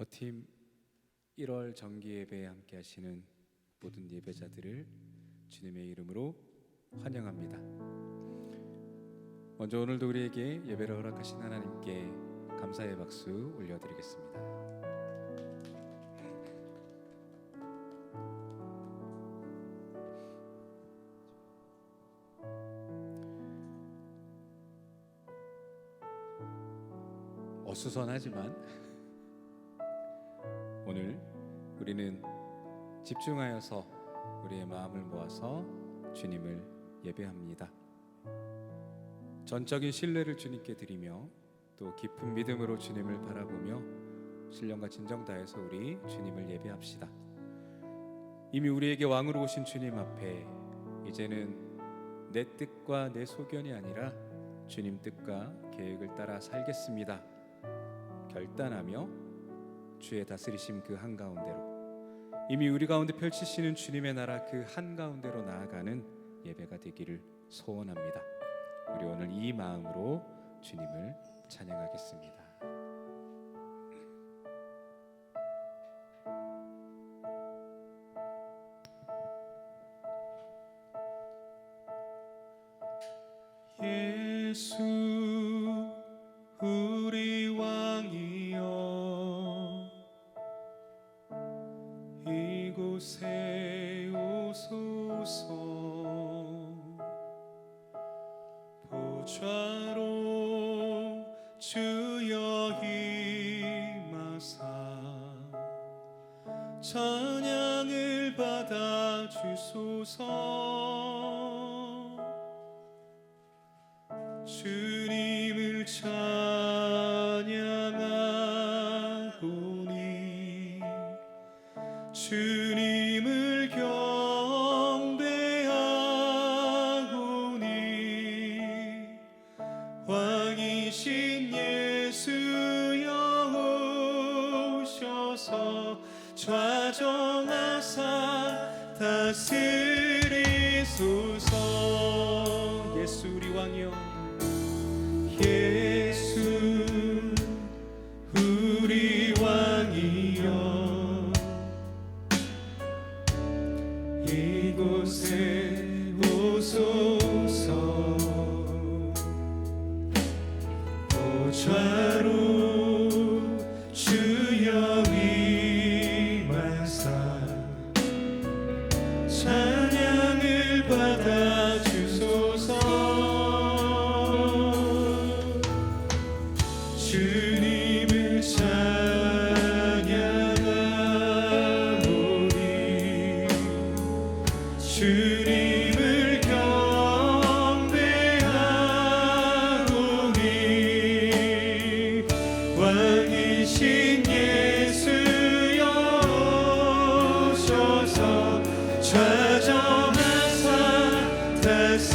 버팀 1월 정기 예배에 함께 하시는 모든 예배자들을 주님의 이름으로 환영합니다. 먼저 오늘도 우리에게 예배를 허락하신 하나님께 감사의 박수 올려드리겠습니다. 어수선하지만 오늘 우리는 집중하여서 우리의 마음을 모아서 주님을 예배합니다. 전적인 신뢰를 주님께 드리며 또 깊은 믿음으로 주님을 바라보며 신령과 진정 다해서 우리 주님을 예배합시다. 이미 우리에게 왕으로 오신 주님 앞에 이제는 내 뜻과 내 소견이 아니라 주님 뜻과 계획을 따라 살겠습니다 결단하며 주의 다스리심 그 한가운데로 이미 우리 가운데 펼치시는 주님의 나라 그 한가운데로 나아가는 예배가 되기를 소원합니다. 우리 오늘 이 마음으로 주님을 찬양하겠습니다. 예수 우리 왕이여 이곳에 오소서 보좌로 주여 임하사 찬양을 받아 주소서 주님을 찬양하오니 주님을 경배하오니 왕이신 예수여 오셔서 좌정하사 다스리소서. 예수 우리 왕이여 예수 우리 왕이여 이곳에 오소서 보좌로 주여 임하사 찬양을 받아 주소서. 주님을 찬양하오니 주님을 경배하오니 왕이신 예수여 오셔서 좌정하사 다스리소서.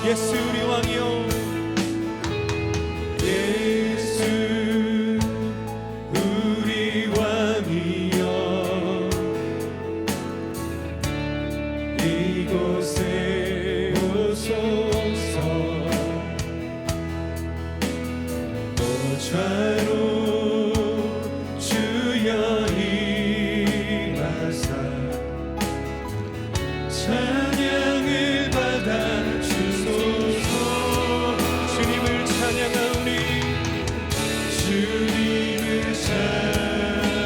예수 우리 왕이여 예수 우리 왕이여 이곳에 오소서 보좌로 주여 임하사 찬양을 받아 주소서. 주님을 찬양하오니 주님을 찬양하오니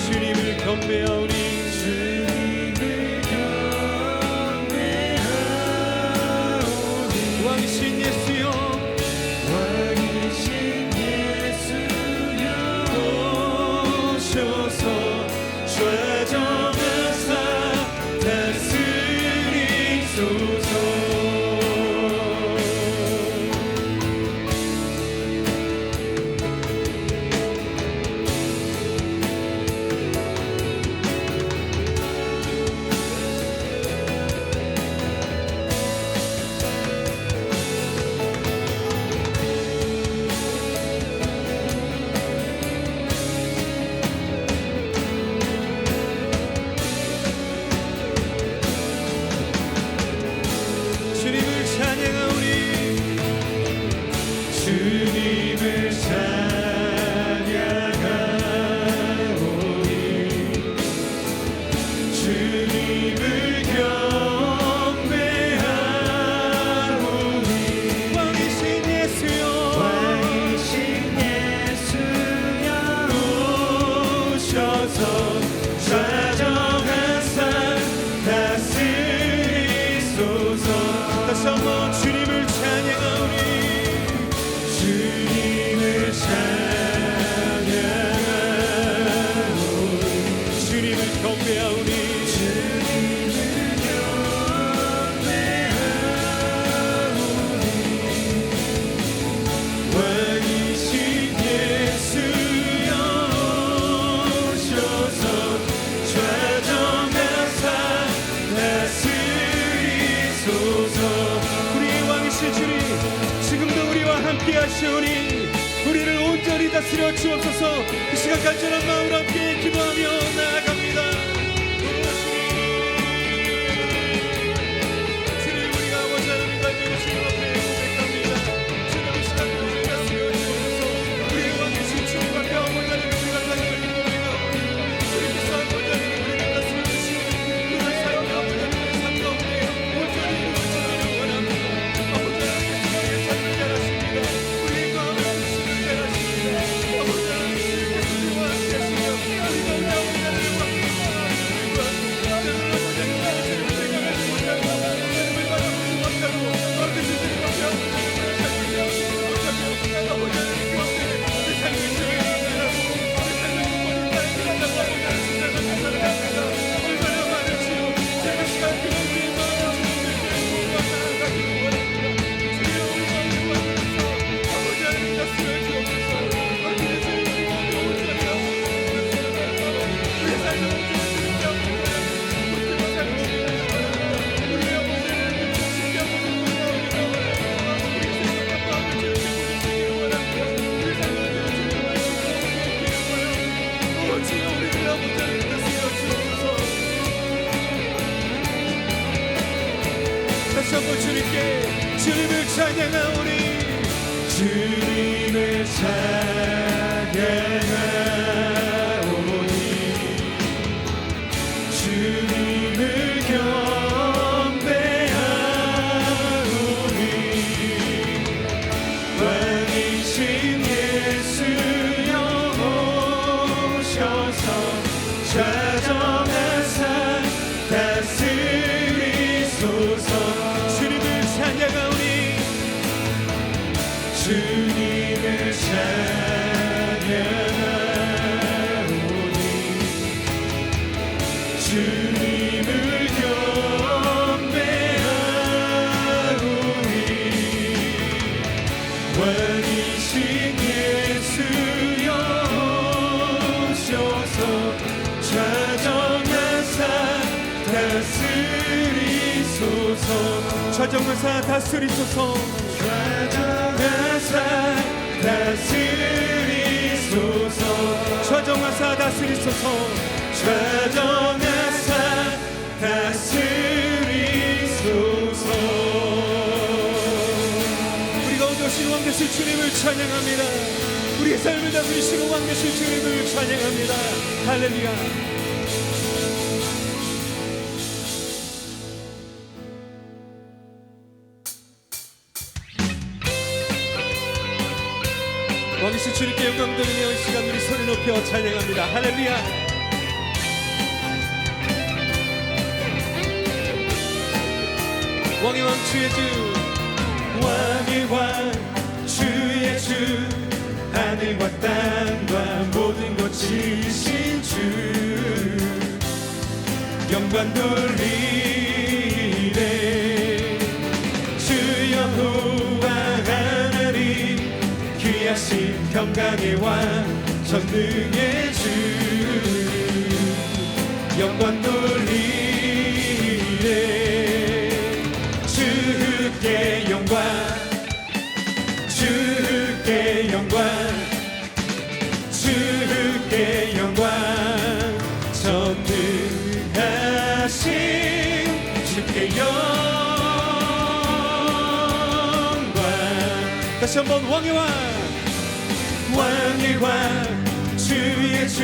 주님을 경배하오니 주님을 경배하오니 왕이신 예수여 왕이신 예수여 오셔서 좌정하사 다스리소서. 경배하오니 왕이신 예수여 오셔서 좌정하사 다스리소서. 우리의 왕이신 주님 지금도 우리와 함께 하시오니 우리를 온전히 다스려 주옵소서. 이 시간 간절한 마음으로 함께 기도하며 나아갑니다. 주님 우리가 아버지 하나님 가지고 주님 앞에 고백합니다. 주님 이 시간 우리를 다스려 주옵소서. 우리의 왕이신 주님 앞에 아버지 하나님 우리가 가지고 기도합니다. 주님께서 아버지 하나님 우리를 다스려 주시고 그런 삶이 아버지 하나님의 삶 가운데 온전히 이루어지기를 원합니다. 아버지 하나님 우리의 삶을 잘하십니다. 우리의 마음을 주시는 잘하십니다. 아버지 하나님 주님께서 우리와 함께 하시며 우리가 우리 아버지 하나님을 받고 다시 한번 주님께 주님을 찬양하오니 주님을 찬양하오니 주님을 경배하오니 왕이신 예수여 오셔서 좌정하사 다스리소서. 주님을 찬양하오니 주님을 찬양하오니 주님을 경배하오니 왕이신 예수여 오셔서 좌정하사 다스리소서. 좌정하사 다스리소서. 좌정하사 다스리소서. 좌정하사 다스리소서. 좌정하사 다스리소서. 우리가 오신 왕 되신 주님을 찬양합니다. 우리의 삶을 다스리시고 왕 되신 주님을 찬양합니다. 할렐루야. 왕이신 주님께 영광 드리며 이 시간 우리 소리 높여 찬양합니다. 할렐루야. 왕의 왕 주의 주 왕의 왕 주의 주 하늘과 땅과 모든 것 지으신 주 영광 돌리네. 주 여호와 하나님 귀하신 평강의 왕 전능의 주 영광 돌리네. 주께 영광 주께 영광 주께 영광 전능하신 주께 영광. 다시 한번 왕의 왕 왕의 왕 주의 주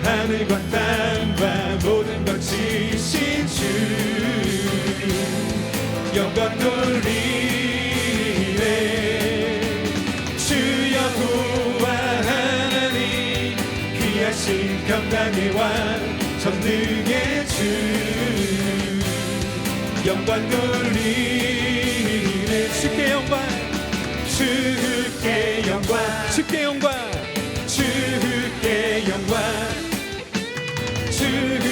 하늘과 땅과 모든 것 지으신 주 영광 돌리네. 주 여호와 하나님 귀하신 평강의 왕 전능의 주 영광 돌리네. 주께 영광 주께 영광 주께 영광 주께 영광 주께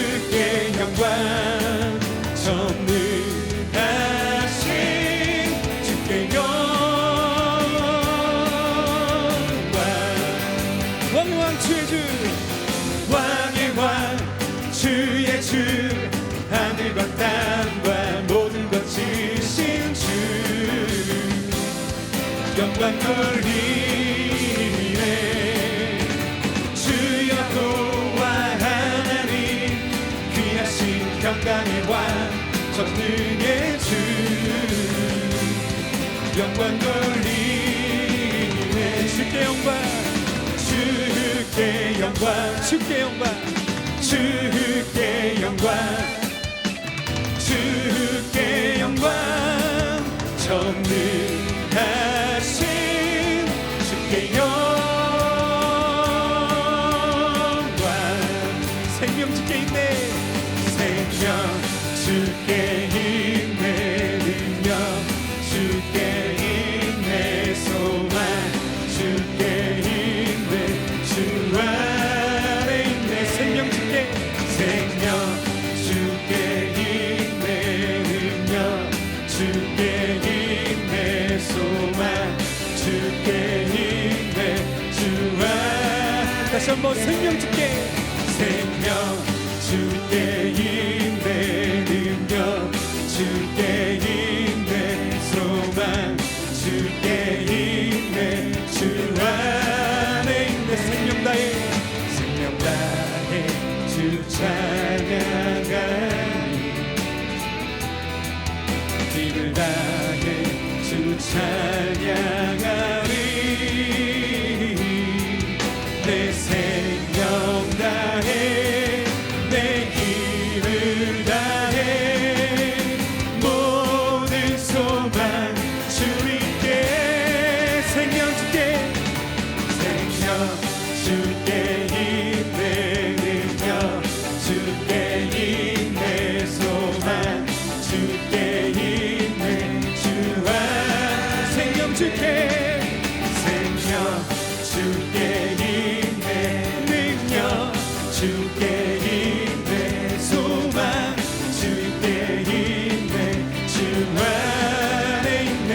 전능하신 주께 영광. 왕의 왕 주의 주, 왕의 왕 주의 주, 하늘과 땅과 모든 것 지으신 주, 영광 돌리네. 주여 여호와 하나님, 귀하신 평강의 왕, 전능의 주, 영광 돌리네. 주께 영광, 주께 영광, 주께 영광, 주께 영광, 주께 영광. 전능하신 주께 영광. 생명 주께 있네, 생명 주께 있네, 능력 주께 있네, 소망 주께 있네, 주 안에 있네. 생명 주께, 생명 주께 있네, 능력 주께 있네, 소망 주께 있네, 주 안에. 다시 한번 생명 주께, 생명 주께 있네, 능력 주께 있네, 소망 주께 있네, 주 안에 있네. 생명 다해, 생명 다해 주 찬양하니, 힘을 다해 주 찬양하니, 내 생명 다해 내 힘을 다해 모든 소망 주님께. 생명 주께, 생명 주께 있네, 능력 주께 있네, 소망 주께 있네, 주 안. 생명 주께, 생명 주께 있네, 능력 주께 있네, 소망 주께 있네, 주 안에 있네.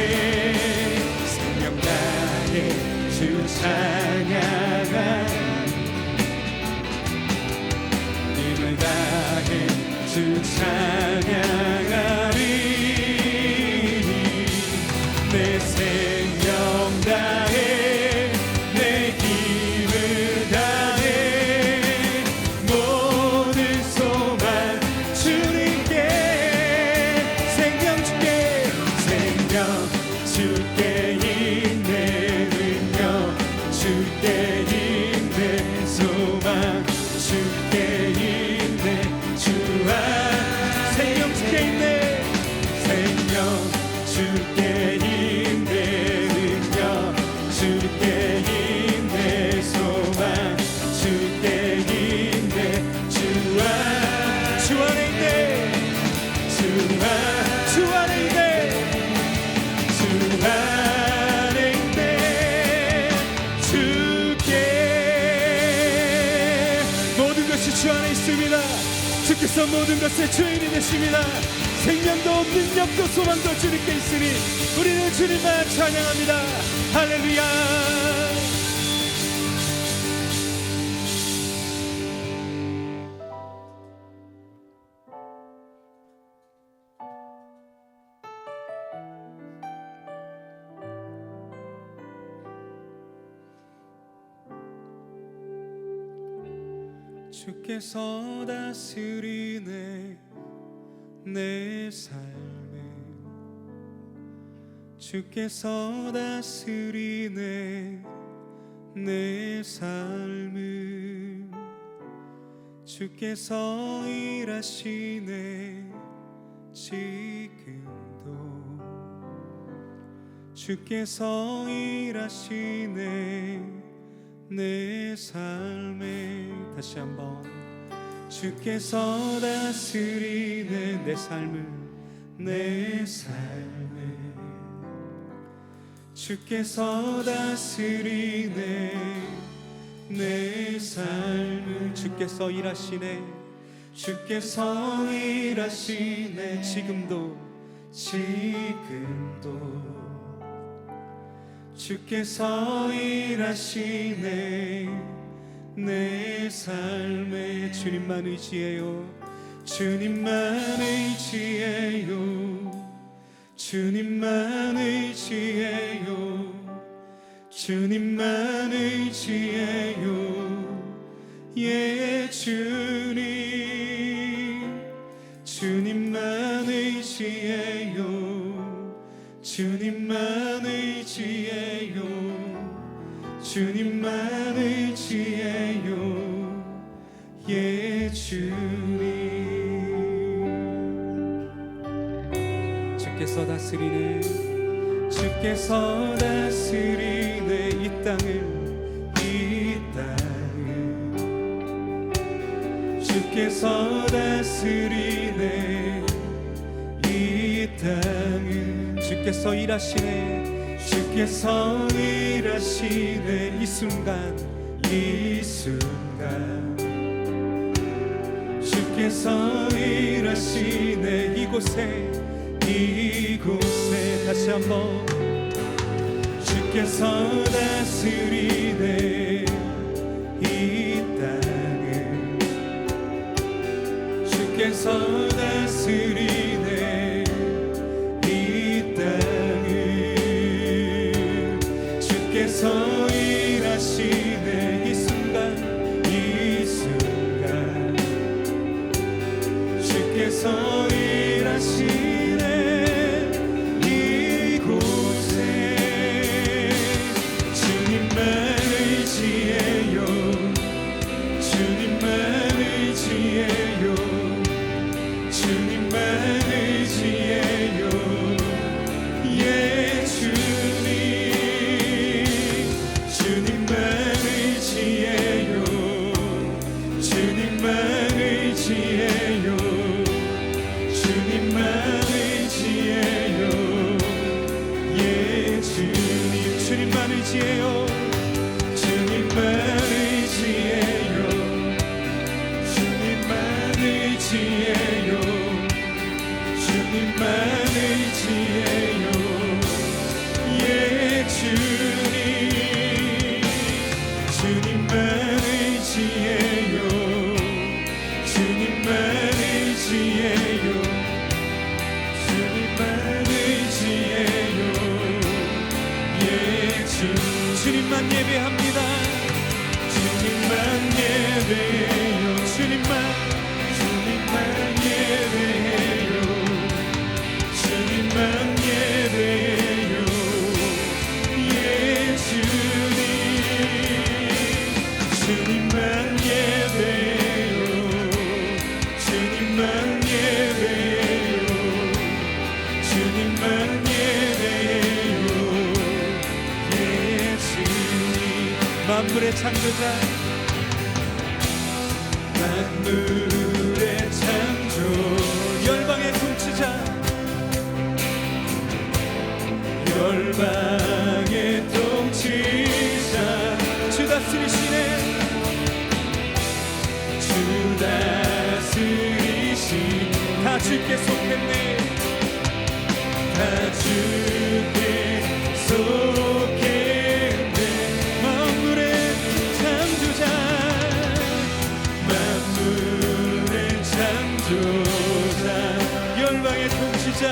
생명 다해 주 찬양하니, 힘을 다해 주 찬양하니, 내 생명 다해 내 힘을 다해 모든 소망 주님께. 생명 주께, 생명 주께 있네, 능력 주께 있네, 소망 주께 있네, 주 안. 생명 주께 있네, 생명 주께 있네, 능력 주께 있네, 소망 주께 있네, 주 안. 주 안에 있네, 주 안에 있네, 주 안에 있네. 주께 모든 것이 주 안에 있습니다. 주께서 모든 것의 주인이 되십니다. 생명도 능력도 소망도 주님께 있으니 우리는 주님만 찬양합니다. 할렐루야. 주께서 다스리네 내 삶을, 주께서 다스리네 내 삶을, 주께서 일하시네 지금도, 주께서 일하시네 내 삶에. 다시 한번, 주께서 다스리네 내 삶을, 내 삶을, 주께서 다스리네 내 삶을, 주께서 일하시네, 주께서 일하시네 지금도 주께서 일하시네 내 삶에 주님만 의지해요 주님만 의지해요 주님만 의지해요 주님만 의지해요 예 주님만 의지해요 주님만 의지해요 주님만 의지해요 예 주님 주께서 다스리네 주께서 다스리네 이 땅을 주께서 다스리네 이 땅을 주께서 일하시네 주께서 일하시네 이 순간 주께서 일하시네 이곳에 다시 한번 주께서 다스리네 이 땅을 주께서 다스리네 이 땅을 주께서 일하시네 이 순간 주께서 일하시네 이곳에 주님만 의지해요 주님만 의지해요 주님만 의지해요 예 주님만 의지해요 주님만 의지해요 주님만 의지해요 예 주님만 의지해요 주님만 의지해요 주님만 의지해요 주님만 의지해요 예 주님만 의지해요 주님만 의지해요 주님만 의지해요 예 주님만 예배합니다 주님만 예배해요 주님만 예배해요 주님만 예배해요 예 주님만 예배해요 주님만 예배해요 주님만 예배해요 예 주님 만물의 창조자 만물의 창조 열방의 통치자 열방의 통치자 주 다스리시네 주 다스리시 다 주께 속했네 다 주께 속했네 만물의 창조자 만물의 창조자 열방의 통치자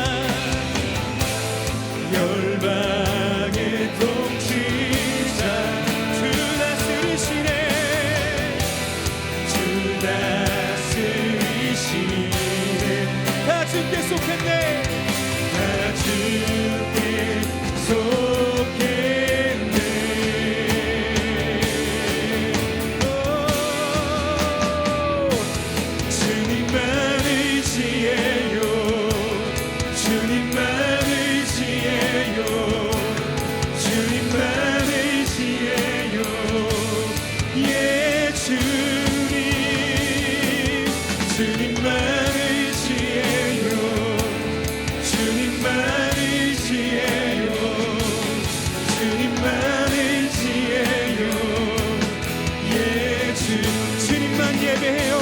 열방의 통치자 주 다스리시네 주 다스리시네 다 주께 속했네 다 주께 속했네 주님만 의지해요 주님만 의지해요 주님만 의지해요 예 주님만 의지해요 주님만 의지해요 주님만 의지해요 예 주님만 예배해요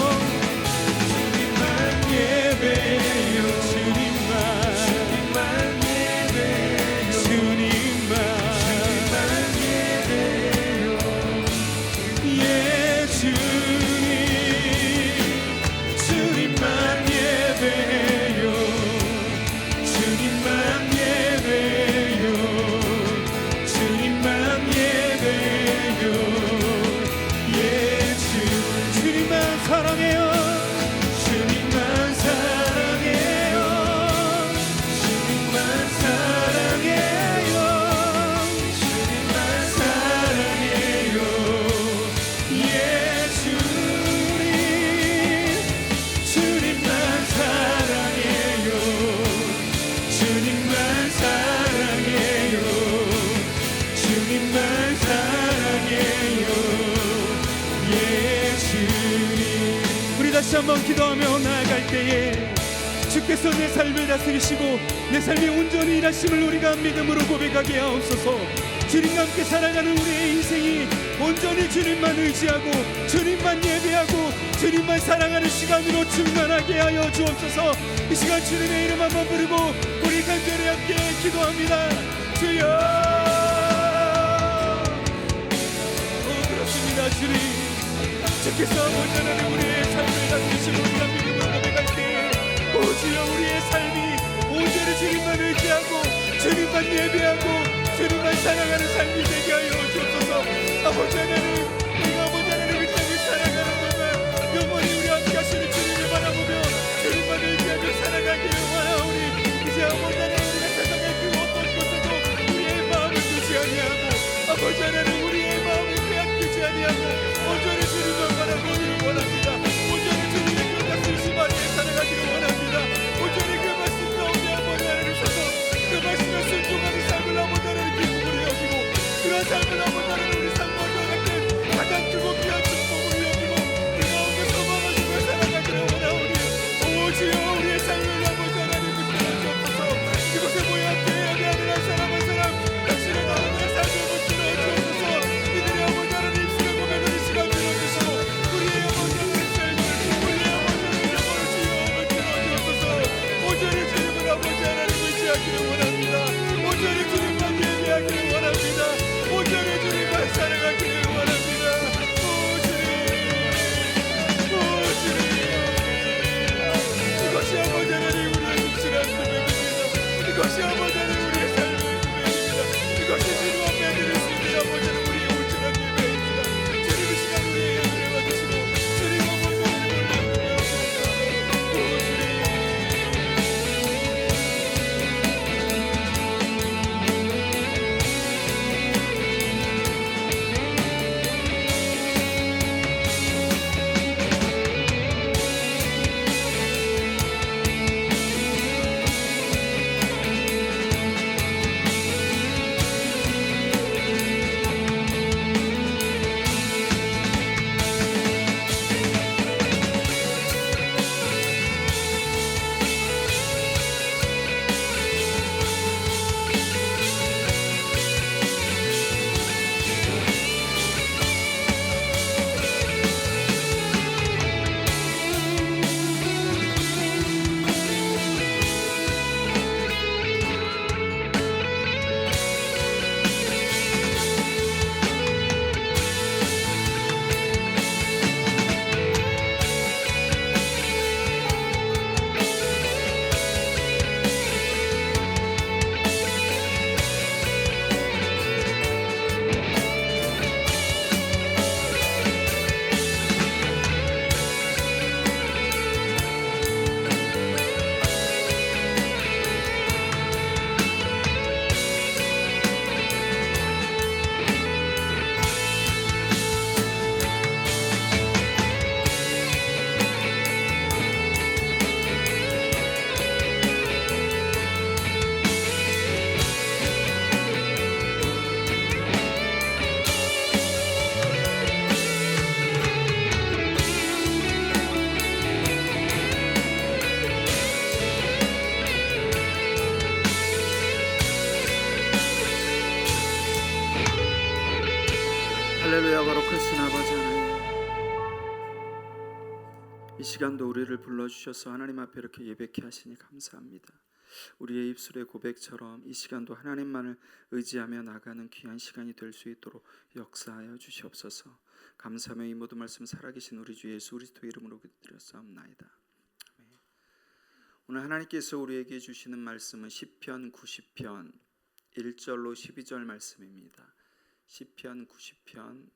다시 한번 기도하며 나아갈 때에 주께서 내 삶을 다스리시고 내 삶에 온전히 일하심을 우리가 믿음으로 고백하게 하옵소서. 주님과 함께 살아가는 우리의 인생이 온전히 주님만 의지하고 주님만 예배하고 주님만 사랑하는 시간으로 충만하게 하여 주옵소서. 이 시간 주님의 이름 한번 부르고 우리 간절히 함께 기도합니다. 주여. 그렇습니다. 주님, 주께서 온전한 우리의 삶을 다스리시고 우리가 믿음으로 고백할 때 주여 우리의 삶이 온전히 주님만 의지하고 주님만 예배하고 주님만 사랑하는 삶이 되게 하여 주옵소서. 아버지 하나님, 우리가 아버지 하나님의 땅을 살아가는 동안 영원히 우리 함께 하시는 주님을 바라보며 주님만 의지하며 살아가기를 원하오니 이제 아버지 하나님 우리가 세상의 그 어떤 곳에도 우리의 마음을 두지 아니하고 아버지 하나님 우리의 마음을 빼앗기지 아니하고 온전히 주님만 바라보기를 원합니다. 온전히 주님의 그 다스리심 안에 살아가기를 원합니다. 온전히 그 말씀 가운데 아버지 하나님 서서 그 말씀에 순종하는 삶을 아버지 하나님 기쁨으로 여기고 그런 삶을 아버지 하나님 우리 삶과 같은 가장 크고 귀한 축복으로 여기고 그 가운데 소망하시며 살아가기를 원하오니 오 주여 우리의 삶을 아버지 하나님 붙들어 주옵소서. 이곳에 모여 함께 예배하는 한 사람 한 사람 당신의 나름의 삶을 붙들어 주옵소서. 이들의 아버지 하나님 입술에 고백하는 시간 주옵소서. 우리의 아버지 하나님 삶을 우리의 아버지 하나님 영혼을 주여 붙들어 주옵소서. 온전히 주님을 아버지 하나님 의지하기를 원합니다. 온전히 주님만 예배하기를 원합니다. 온전히 주님만 사랑하기를 원합니다. 오 주님, 오 주님, 이것이 아버지 하나님 우리의 육신한 고백입니다. 이것이 아버지 하나님 우리의 삶의 고백입니다. 이것이 주님 앞에 드릴 수 있는 아버지 하나님 우리의 온전한 예배입니다. 주님 이 시간 우리의 예배를 받으시고 주님 아버지 하나님을 나누며 오 주님. 할렐루야. 거룩하신 아버지 하나님, 이 시간도 우리를 불러주셔서 하나님 앞에 이렇게 예배케 하시니 감사합니다. 우리의 입술의 고백처럼 이 시간도 하나님만을 의지하며 나가는 귀한 시간이 될 수 있도록 역사하여 주시옵소서. 감사하며 이 모든 말씀 살아계신 우리 주 예수 그리스도 이름으로 드렸사옵나이다. 아멘. 오늘 하나님께서 우리에게 주시는 말씀은 시편 90편 1절로 12절 말씀입니다. 시편 90편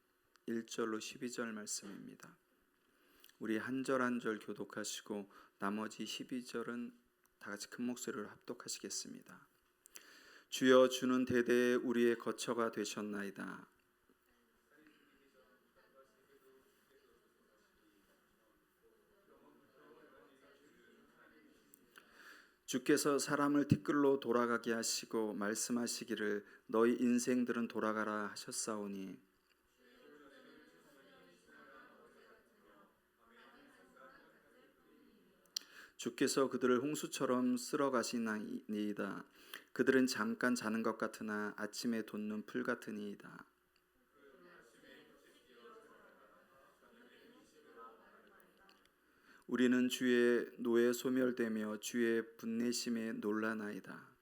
1절로 12절 말씀입니다. 우리 한 절 한 절 교독하시고 나머지 12절은 다 같이 큰 목소리로 합독하시겠습니다. 주여, 주는 대대에 우리의 거처가 되셨나이다. 주께서 사람을 티끌로 돌아가게 하시고 말씀하시기를 너희 인생들은 돌아가라 하셨사오니 주께서 그들을 홍수처럼 쓸어 가시나이다. 그들은 잠깐 자는 것 같으나 아침에 돋는 풀 같으니이다. 우리는 주의 노에 소멸되며 주의 분내심에 놀라나이다.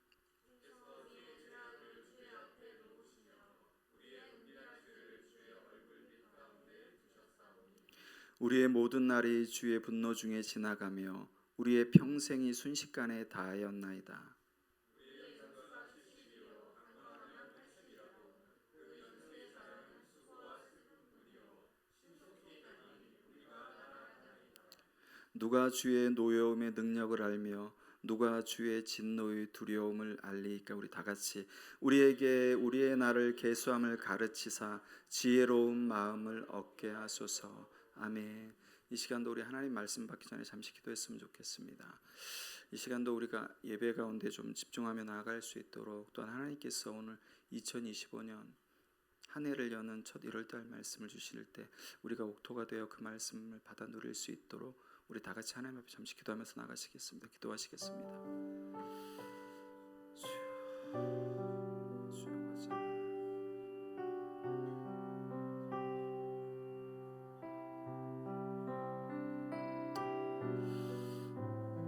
우리의 모든 날이 주의 분노 중에 지나가며 우리의 평생이 순식간에 다하였나이다. 누가 주의 노여움의 능력을 알며 누가 주의 진노의 두려움을 알리까. 우리 다 같이 우리에게 우리의 날을 계수함을 가르치사 지혜로운 마음을 얻게 하소서. 아멘. 이 시간도 우리 하나님 말씀 받기 전에 잠시 기도했으면 좋겠습니다. 이 시간도 우리가 예배 가운데 좀 집중하며 나아갈 수 있도록, 또한 하나님께서 오늘 2025년 한 해를 여는 첫 1월달 말씀을 주실 때 우리가 옥토가 되어 그 말씀을 받아 누릴 수 있도록 우리 다 같이 하나님 앞에 잠시 기도하면서 나가시겠습니다. 기도하시겠습니다.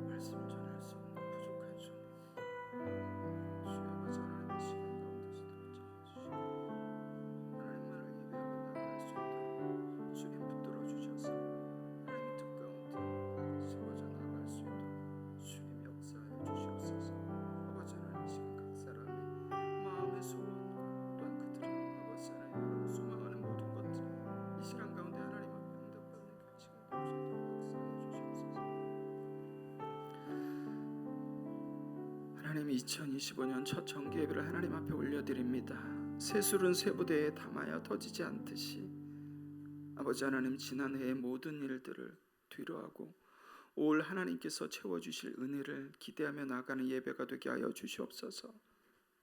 말씀 전할 수 없는 부족한 종입니다. 주여 아버지 하나님의 시간 가운데서 들어주시고 하나님만을 예배하며 나아갈 수 있도록 주님 붙들어 주셔서 하나님의 뜻 가운데 세워져 나아갈 수 있도록 주님 역사하여 주시옵소서. 아버지 하나님 시간 각 사람의 마음의 소원과 또한 그들이 아버지 하나님 소망하는 모든 것들 이 시간 가운데 하나님 앞에 응답받는 그 시간 되시도록 역사하여 주시옵소서. 하나님 2025년 첫 정기 예배를 하나님 앞에 올려드립니다. 새술은 쇠부대에 담아야 터지지 않듯이 아버지 하나님 지난해의 모든 일들을 뒤로하고 올 하나님께서 채워주실 은혜를 기대하며 나가는 예배가 되게 하여 주시옵소서.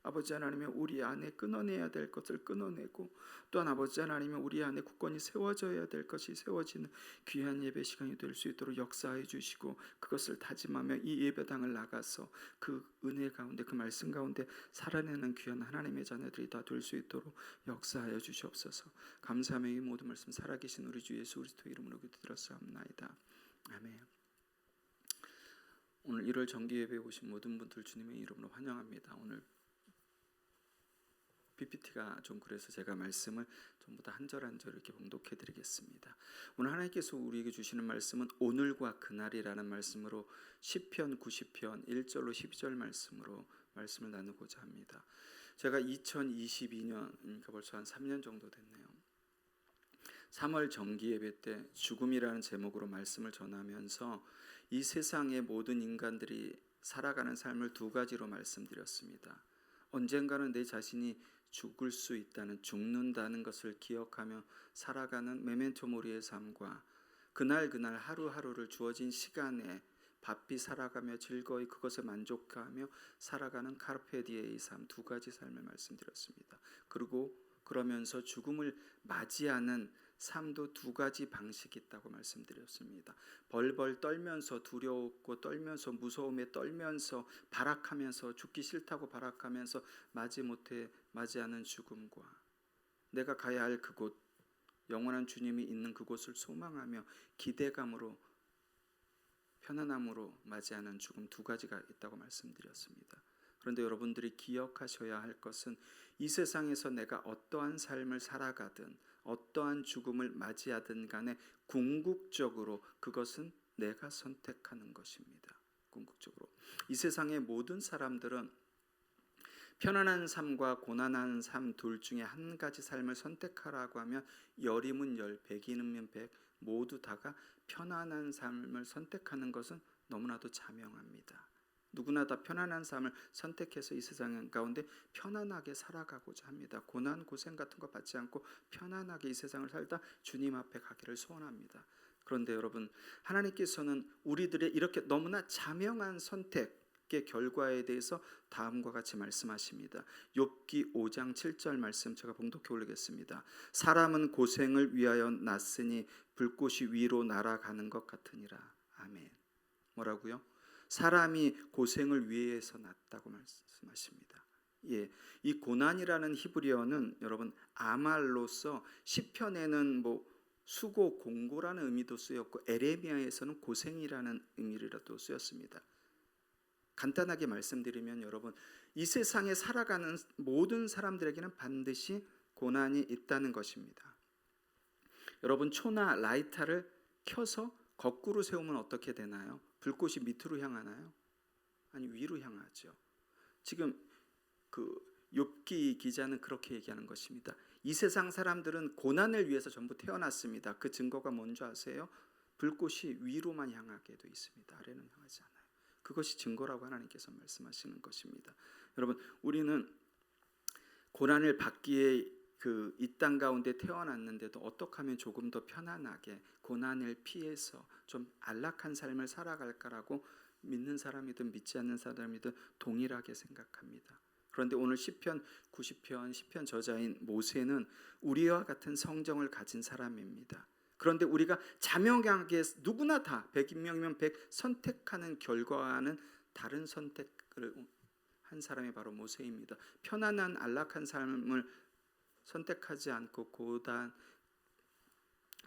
아버지 하나님의 우리 안에 끊어내야 될 것을 끊어내고 또한 아버지 하나님의 우리 안에 굳건히 세워져야 될 것이 세워지는 귀한 예배 시간이 될 수 있도록 역사해 주시고 그것을 다짐하며 이 예배당을 나가서 그 은혜 가운데 그 말씀 가운데 살아내는 귀한 하나님의 자녀들이 다 될 수 있도록 역사하여 주시옵소서. 감사하며 이 모든 말씀 살아계신 우리 주 예수 그리스도 이름으로 기도드렸사옵나이다. 아멘. 오늘 1월 정기 예배에 오신 모든 분들 주님의 이름으로 환영합니다. 오늘 PPT가 좀 그래서 제가 말씀을 전부 다 한 절 한 절 이렇게 봉독해 드리겠습니다. 오늘 하나님께서 우리에게 주시는 말씀은 오늘과 그날이라는 말씀으로 시편 90편 1절로 12절 말씀으로 말씀을 나누고자 합니다. 제가 2022년 그러니까 벌써 한 3년 정도 됐네요. 3월 정기 예배 때 죽음이라는 제목으로 말씀을 전하면서 이 세상의 모든 인간들이 살아가는 삶을 두 가지로 말씀드렸습니다. 언젠가는 내 자신이 죽을 수 있다는, 죽는다는 것을 기억하며 살아가는 메멘토 모리의 삶과 그날 하루하루를 주어진 시간에 바삐 살아가며 즐거이 그것에 만족하며 살아가는 카르페 디에의 삶, 두 가지 삶을 말씀드렸습니다. 그리고 그러면서 죽음을 맞이하는 삶도 두 가지 방식이 있다고 말씀드렸습니다. 벌벌 떨면서 두려웠고 떨면서 무서움에 떨면서 발악하면서 죽기 싫다고 발악하면서 마지못해 맞이하는 죽음과 내가 가야 할 그곳, 영원한 주님이 있는 그곳을 소망하며 기대감으로 편안함으로 맞이하는 죽음, 두 가지가 있다고 말씀드렸습니다. 그런데 여러분들이 기억하셔야 할 것은 이 세상에서 내가 어떠한 삶을 살아가든 어떠한 죽음을 맞이하든 간에 궁극적으로 그것은 내가 선택하는 것입니다. 궁극적으로 이 세상의 모든 사람들은 편안한 삶과 고난한 삶 둘 중에 한 가지 삶을 선택하라고 하면 열이면 열, 백이면 백, 모두 다가 편안한 삶을 선택하는 것은 너무나도 자명합니다. 누구나 다 편안한 삶을 선택해서 이 세상 가운데 편안하게 살아가고자 합니다. 고난 고생 같은 거 받지 않고 편안하게 이 세상을 살다 주님 앞에 가기를 소원합니다. 그런데 여러분, 하나님께서는 우리들의 이렇게 너무나 자명한 선택의 결과에 대해서 다음과 같이 말씀하십니다. 욥기 5장 7절 말씀 제가 봉독해 올리겠습니다. 사람은 고생을 위하여 났으니 불꽃이 위로 날아가는 것 같으니라. 아멘. 뭐라고요? 사람이 고생을 위해서 났다고 말씀하십니다. 예, 이 고난이라는 히브리어는 여러분 아말로서 시편에는 뭐 수고 공고라는 의미도 쓰였고 에레미야에서는 고생이라는 의미라도 쓰였습니다. 간단하게 말씀드리면 여러분 이 세상에 살아가는 모든 사람들에게는 반드시 고난이 있다는 것입니다. 여러분 초나 라이터를 켜서 거꾸로 세우면 어떻게 되나요? 불꽃이 밑으로 향하나요? 아니 위로 향하죠. 지금 그 욥기 기자는 그렇게 얘기하는 것입니다. 이 세상 사람들은 고난을 위해서 전부 태어났습니다. 그 증거가 뭔지 아세요? 불꽃이 위로만 향하게 되어 있습니다. 아래는 향하지 않아요. 그것이 증거라고 하나님께서 말씀하시는 것입니다. 여러분 우리는 고난을 받기에 이 땅 가운데 태어났는데도 어떻게 하면 조금 더 편안하게 고난을 피해서 좀 안락한 삶을 살아갈까라고 믿는 사람이든 믿지 않는 사람이든 동일하게 생각합니다. 그런데 오늘 시편 90편 시편 저자인 모세는 우리와 같은 성정을 가진 사람입니다. 그런데 우리가 자명하게 누구나 다 100명이면 100 선택하는 결과와는 다른 선택을 한 사람이 바로 모세입니다. 편안한 안락한 삶을 선택하지 않고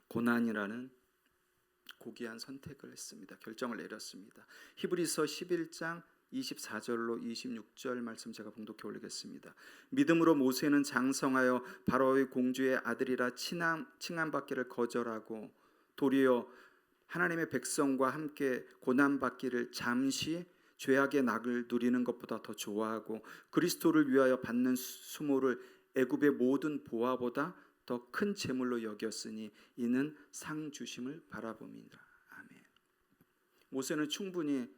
고난이라는 고귀한 선택을 했습니다. 결정을 내렸습니다. 히브리서 11장 24절로 26절 말씀 제가 봉독해 올리겠습니다. 믿음으로 모세는 장성하여 바로의 공주의 아들이라 칭함받기를 거절하고 도리어 하나님의 백성과 함께 고난받기를 잠시 죄악의 낙을 누리는 것보다 더 좋아하고 그리스도를 위하여 받는 수모를 애굽의 모든 보화보다 더 큰 재물로 여겼으니 이는 상 주심을 바라봄이니라. 아멘. 모세는 충분히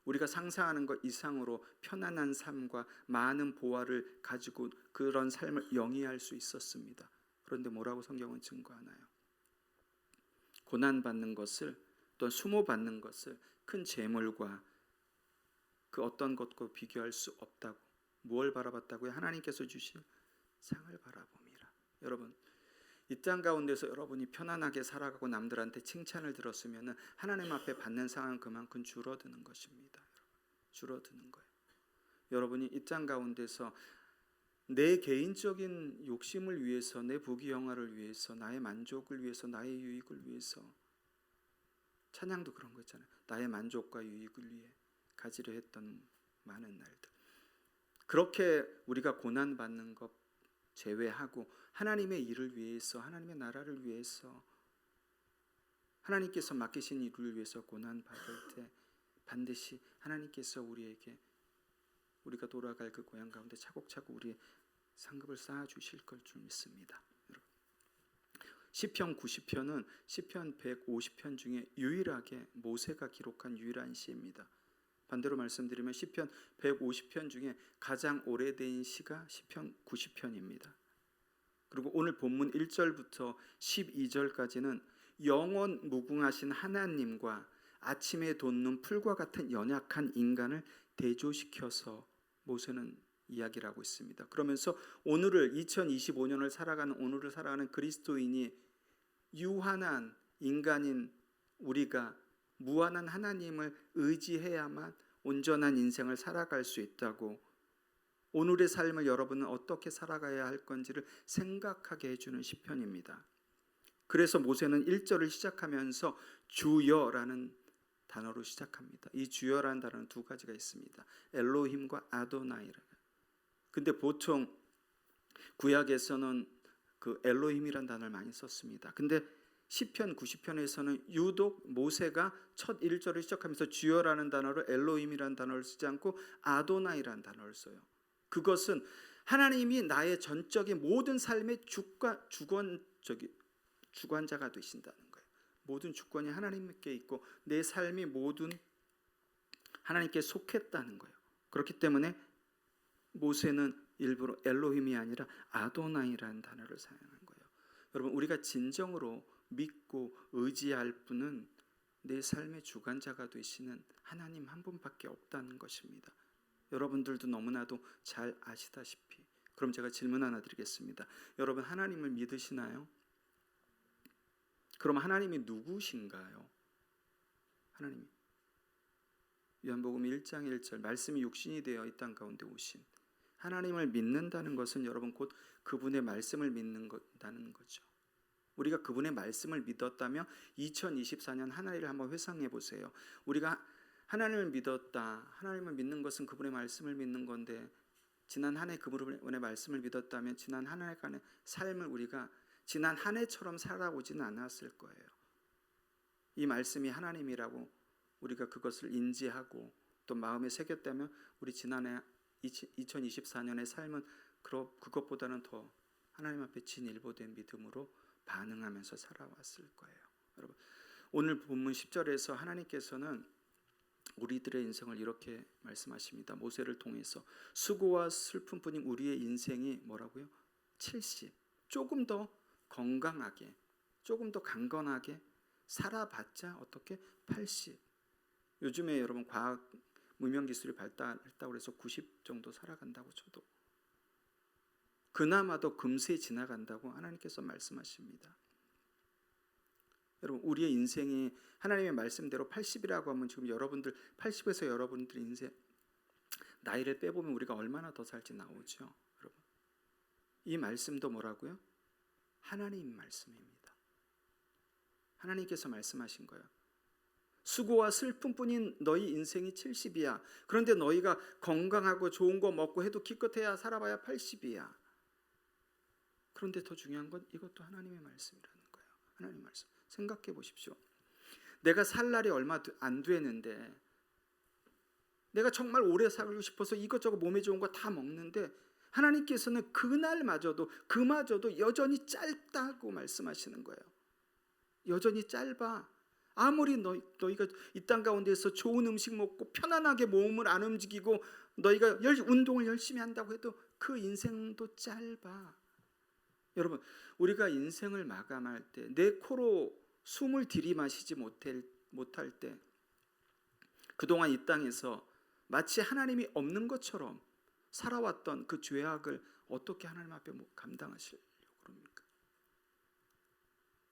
우리가 상상하는 것 이상으로 편안한 삶과 많은 보화를 가지고 그런 삶을 영위할 수 있었습니다. 그런데 뭐라고 성경은 증거하나요? 고난받는 것을 또 수모받는 것을 큰 재물과 그 어떤 것과 비교할 수 없다고. 무엇을 바라봤다고요? 하나님께서 주신 상을 바라봅니다. 여러분 이 땅 가운데서 여러분이 편안하게 살아가고 남들한테 칭찬을 들었으면 하나님 앞에 받는 상은 그만큼 줄어드는 것입니다. 줄어드는 거예요. 여러분이 이 땅 가운데서 내 개인적인 욕심을 위해서 내 부귀영화를 위해서 나의 만족을 위해서 나의 유익을 위해서 찬양도 그런 거 있잖아요. 나의 만족과 유익을 위해 가지려 했던 많은 날들. 그렇게 우리가 고난받는 것 제외하고 하나님의 일을 위해서 하나님의 나라를 위해서 하나님께서 맡기신 일을 위해서 고난받을 때 반드시 하나님께서 우리에게 우리가 돌아갈 그 고향 가운데 차곡차곡 우리의 상급을 쌓아 주실 걸 줄 믿습니다. 시편 90편은 시편 150편 중에 유일하게 모세가 기록한 유일한 시입니다. 반대로 말씀드리면 시편 150편 중에 가장 오래된 시가 시편 90편입니다. 그리고 오늘 본문 1절부터 12절까지는 영원 무궁하신 하나님과 아침에 돋는 풀과 같은 연약한 인간을 대조시켜서 모세는 이야기를 하고 있습니다. 그러면서 오늘을 2025년을 살아가는 오늘을 살아가는 그리스도인이 유한한 인간인 우리가 무한한 하나님을 의지해야만 온전한 인생을 살아갈 수 있다고 오늘의 삶을 여러분은 어떻게 살아가야 할 건지를 생각하게 해주는 시편입니다. 그래서 모세는 1절을 시작하면서 주여라는 단어로 시작합니다. 이 주여라는 단어는 두 가지가 있습니다. 엘로힘과 아도나이라. 근데 보통 구약에서는 그 엘로힘이라는 단어를 많이 썼습니다. 근데 시편 90편에서는 유독 모세가 첫 1절을 시작하면서 주여라는 단어를 엘로힘이라는 단어를 쓰지 않고 아도나이라는 단어를 써요. 그것은 하나님이 나의 전적인 모든 삶의 주관자가 되신다는 거예요. 모든 주권이 하나님께 있고 내 삶이 모든 하나님께 속했다는 거예요. 그렇기 때문에 모세는 일부러 엘로힘이 아니라 아도나이라는 단어를 사용한 거예요. 여러분 우리가 진정으로 믿고 의지할 분은 내 삶의 주관자가 되시는 하나님 한 분밖에 없다는 것입니다. 여러분들도 너무나도 잘 아시다시피. 그럼 제가 질문 하나 드리겠습니다. 여러분 하나님을 믿으시나요? 그럼 하나님이 누구신가요? 하나님이 요한복음 1장 1절 말씀이 육신이 되어 이 땅 가운데 오신 하나님을 믿는다는 것은 여러분 곧 그분의 말씀을 믿는다는 거죠. 우리가 그분의 말씀을 믿었다면 2024년 한 해를 한번 회상해 보세요. 우리가 하나님을 믿었다. 하나님을 믿는 것은 그분의 말씀을 믿는 건데 지난 한 해 그분의 말씀을 믿었다면 지난 한 해간의 삶을 우리가 지난 한 해처럼 살아오지는 않았을 거예요. 이 말씀이 하나님이라고 우리가 그것을 인지하고 또 마음에 새겼다면 우리 지난해 2024년의 삶은 그것보다는 더 하나님 앞에 진일보된 믿음으로 반응하면서 살아왔을 거예요. 여러분, 오늘 본문 10절에서 하나님께서는 우리들의 인생을 이렇게 말씀하십니다. 모세를 통해서 수고와 슬픔뿐인 우리의 인생이 뭐라고요? 70. 조금 더 건강하게, 조금 더 강건하게 살아봤자 어떻게? 80. 요즘에 여러분 과학 문명 기술이 발달했다고 해서 90 정도 살아간다고 쳐도 그나마도 금세 지나간다고 하나님께서 말씀하십니다. 여러분 우리의 인생이 하나님의 말씀대로 80이라고 하면 지금 여러분들 80에서 여러분들 인생 나이를 빼보면 우리가 얼마나 더 살지 나오죠. 여러분 이 말씀도 뭐라고요? 하나님 말씀입니다. 하나님께서 말씀하신 거예요. 수고와 슬픔뿐인 너희 인생이 70이야. 그런데 너희가 건강하고 좋은 거 먹고 해도 기껏해야 살아봐야 80이야. 그런데 더 중요한 건 이것도 하나님의 말씀이라는 거예요. 하나님 말씀. 생각해 보십시오. 내가 살 날이 얼마 안 되는데 내가 정말 오래 살고 싶어서 이것저것 몸에 좋은 거 다 먹는데 하나님께서는 그날마저도 그마저도 여전히 짧다고 말씀하시는 거예요. 여전히 짧아. 아무리 너희가 이 땅 가운데서 좋은 음식 먹고 편안하게 몸을 안 움직이고 너희가 운동을 열심히 한다고 해도 그 인생도 짧아. 여러분 우리가 인생을 마감할 때 내 코로 숨을 들이마시지 못할 때 그동안 이 땅에서 마치 하나님이 없는 것처럼 살아왔던 그 죄악을 어떻게 하나님 앞에 감당하시려고 그럽니까?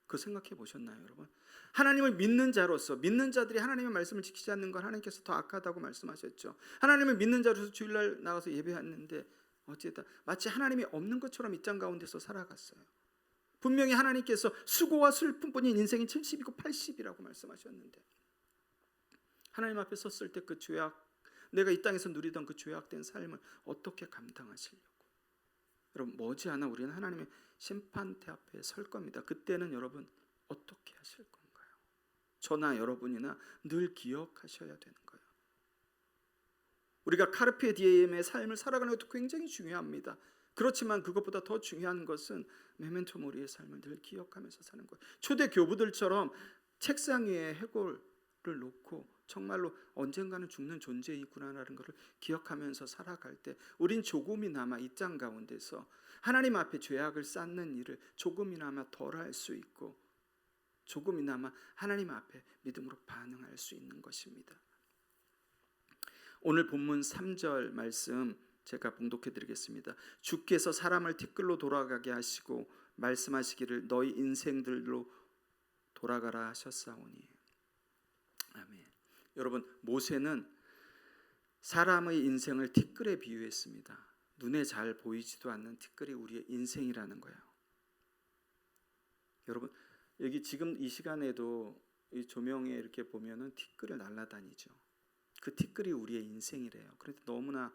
그 생각해 보셨나요, 여러분? 하나님을 믿는 자로서 믿는 자들이 하나님의 말씀을 지키지 않는 건 하나님께서 더 악하다고 말씀하셨죠. 하나님을 믿는 자로서 주일날 나가서 예배했는데 어쨌든 마치 하나님이 없는 것처럼 이 땅 가운데서 살아갔어요. 분명히 하나님께서 수고와 슬픔뿐인 인생이 70이고 80이라고 말씀하셨는데 하나님 앞에 섰을 때 그 죄악 내가 이 땅에서 누리던 그 죄악된 삶을 어떻게 감당하시려고? 여러분 머지않아 우리는 하나님의 심판대 앞에 설 겁니다. 그때는 여러분 어떻게 하실 건가요? 저나 여러분이나 늘 기억하셔야 되는 거예요. 우리가 카르페 디엠의 삶을 살아가는 것도 굉장히 중요합니다. 그렇지만 그것보다 더 중요한 것은 메멘토 모리의 삶을 늘 기억하면서 사는 거예요. 초대 교부들처럼 책상 위에 해골을 놓고 정말로 언젠가는 죽는 존재이구나라는 것을 기억하면서 살아갈 때 우린 조금이나마 이 땅 가운데서 하나님 앞에 죄악을 쌓는 일을 조금이나마 덜 할 수 있고 조금이나마 하나님 앞에 믿음으로 반응할 수 있는 것입니다. 오늘 본문 3절 말씀 제가 봉독해 드리겠습니다. 주께서 사람을 티끌로 돌아가게 하시고 말씀하시기를 너희 인생들로 돌아가라 하셨사오니. 아멘. 여러분 모세는 사람의 인생을 티끌에 비유했습니다. 눈에 잘 보이지도 않는 티끌이 우리의 인생이라는 거예요. 여러분 여기 지금 이 시간에도 이 조명에 이렇게 보면은 티끌이 날아다니죠. 그 티끌이 우리의 인생이래요. 그런데 너무나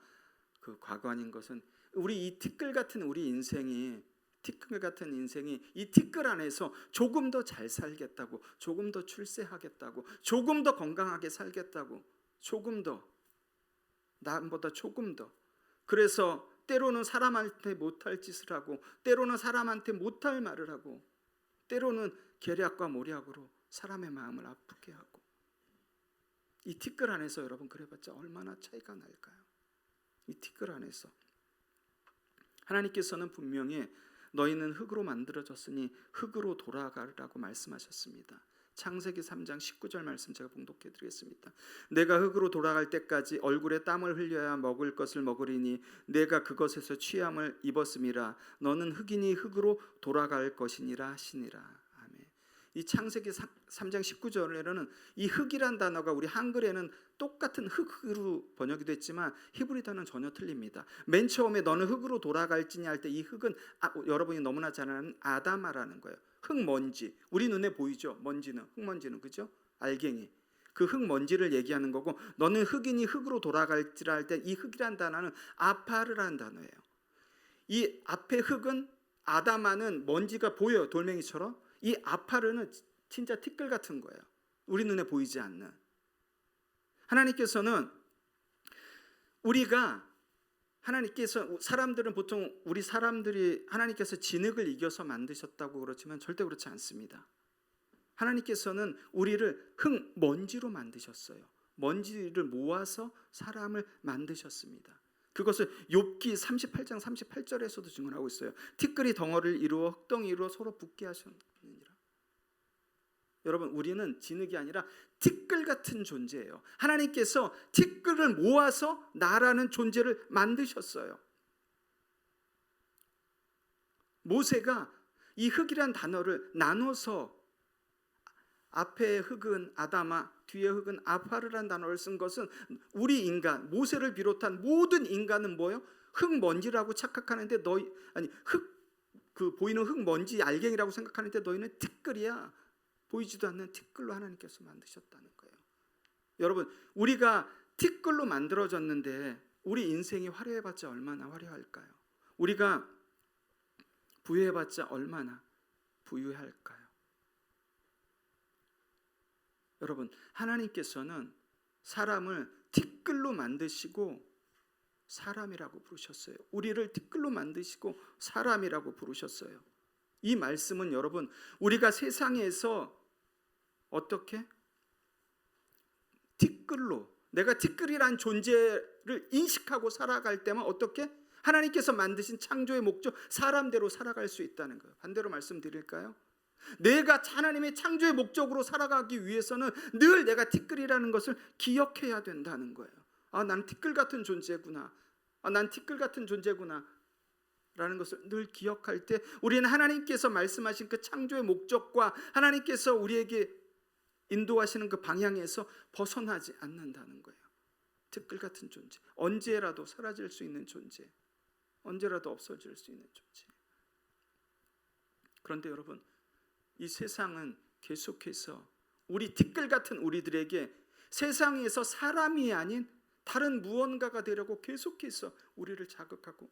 그 과관인 것은 우리 이 티끌 같은 우리 인생이 티끌 같은 인생이 이 티끌 안에서 조금 더 잘 살겠다고, 조금 더 출세하겠다고, 조금 더 건강하게 살겠다고, 조금 더 남보다 조금 더. 그래서 때로는 사람한테 못할 짓을 하고, 때로는 사람한테 못할 말을 하고, 때로는 계략과 모략으로 사람의 마음을 아프게 하고. 이 티끌 안에서 여러분 그래봤자 얼마나 차이가 날까요? 이 티끌 안에서 하나님께서는 분명히 너희는 흙으로 만들어졌으니 흙으로 돌아가라고 말씀하셨습니다. 창세기 3장 19절 말씀 제가 봉독해 드리겠습니다. 내가 흙으로 돌아갈 때까지 얼굴에 땀을 흘려야 먹을 것을 먹으리니 내가 그것에서 취함을 입었음이라. 너는 흙이니 흙으로 돌아갈 것이니라 하시니라. 아멘. 이 창세기 3장 19절에는 이 흙이란 단어가 우리 한글에는 똑같은 흙으로 번역이 됐지만 히브리 단어는 전혀 틀립니다. 맨 처음에 너는 흙으로 돌아갈지니 할 때 이 흙은 여러분이 너무나 잘 아는 아담아라는 거예요. 흙먼지. 우리 눈에 보이죠? 먼지는 흙먼지는 그죠? 알갱이. 그 흙먼지를 얘기하는 거고 너는 흙이니 흙으로 돌아갈지라 할 때 이 흙이란 단어는 아파르라는 단어예요. 이 앞에 흙은 아담아는 먼지가 보여요. 돌멩이처럼. 이 아파르는 진짜 티끌 같은 거예요. 우리 눈에 보이지 않는. 하나님께서는 하나님께서 사람들은 보통 우리 사람들이 하나님께서 진흙을 이겨서 만드셨다고 그렇지만 절대 그렇지 않습니다. 하나님께서는 우리를 흙먼지로 만드셨어요. 먼지를 모아서 사람을 만드셨습니다. 그것을 욥기 38장 38절에서도 증언하고 있어요. 티끌이 덩어리를 이루어 흙덩이로 서로 붙게 하셨느니라. 여러분, 우리는 진흙이 아니라 티끌 같은 존재예요. 하나님께서 티끌을 모아서 나라는 존재를 만드셨어요. 모세가 이 흙이란 단어를 나눠서 앞에 흙은 아담아, 뒤에 흙은 아파르란 단어를 쓴 것은 우리 인간, 모세를 비롯한 모든 인간은 뭐예요? 흙먼지라고 착각하는데 보이는 흙먼지 알갱이라고 생각하는데 너희는 티끌이야. 보이지도 않는 티끌로 하나님께서 만드셨다는 거예요. 여러분, 우리가 티끌로 만들어졌는데 우리 인생이 화려해봤자 얼마나 화려할까요? 우리가 부유해봤자 얼마나 부유할까요? 여러분, 하나님께서는 사람을 티끌로 만드시고 사람이라고 부르셨어요. 우리를 티끌로 만드시고 사람이라고 부르셨어요. 이 말씀은 여러분, 우리가 세상에서 어떻게? 티끌로, 내가 티끌이란 존재를 인식하고 살아갈 때만 어떻게? 하나님께서 만드신 창조의 목적, 사람대로 살아갈 수 있다는 거예요. 반대로 말씀드릴까요? 내가 하나님의 창조의 목적으로 살아가기 위해서는 늘 내가 티끌이라는 것을 기억해야 된다는 거예요. 난 티끌 같은 존재구나. 난 티끌 같은 존재구나. 라는 것을 늘 기억할 때 우리는 하나님께서 말씀하신 그 창조의 목적과 하나님께서 우리에게 인도하시는 그 방향에서 벗어나지 않는다는 거예요. 티끌 같은 존재. 언제라도 사라질 수 있는 존재. 언제라도 없어질 수 있는 존재. 그런데 여러분, 이 세상은 계속해서 우리 티끌 같은 우리들에게 세상에서 사람이 아닌 다른 무언가가 되려고 계속해서 우리를 자극하고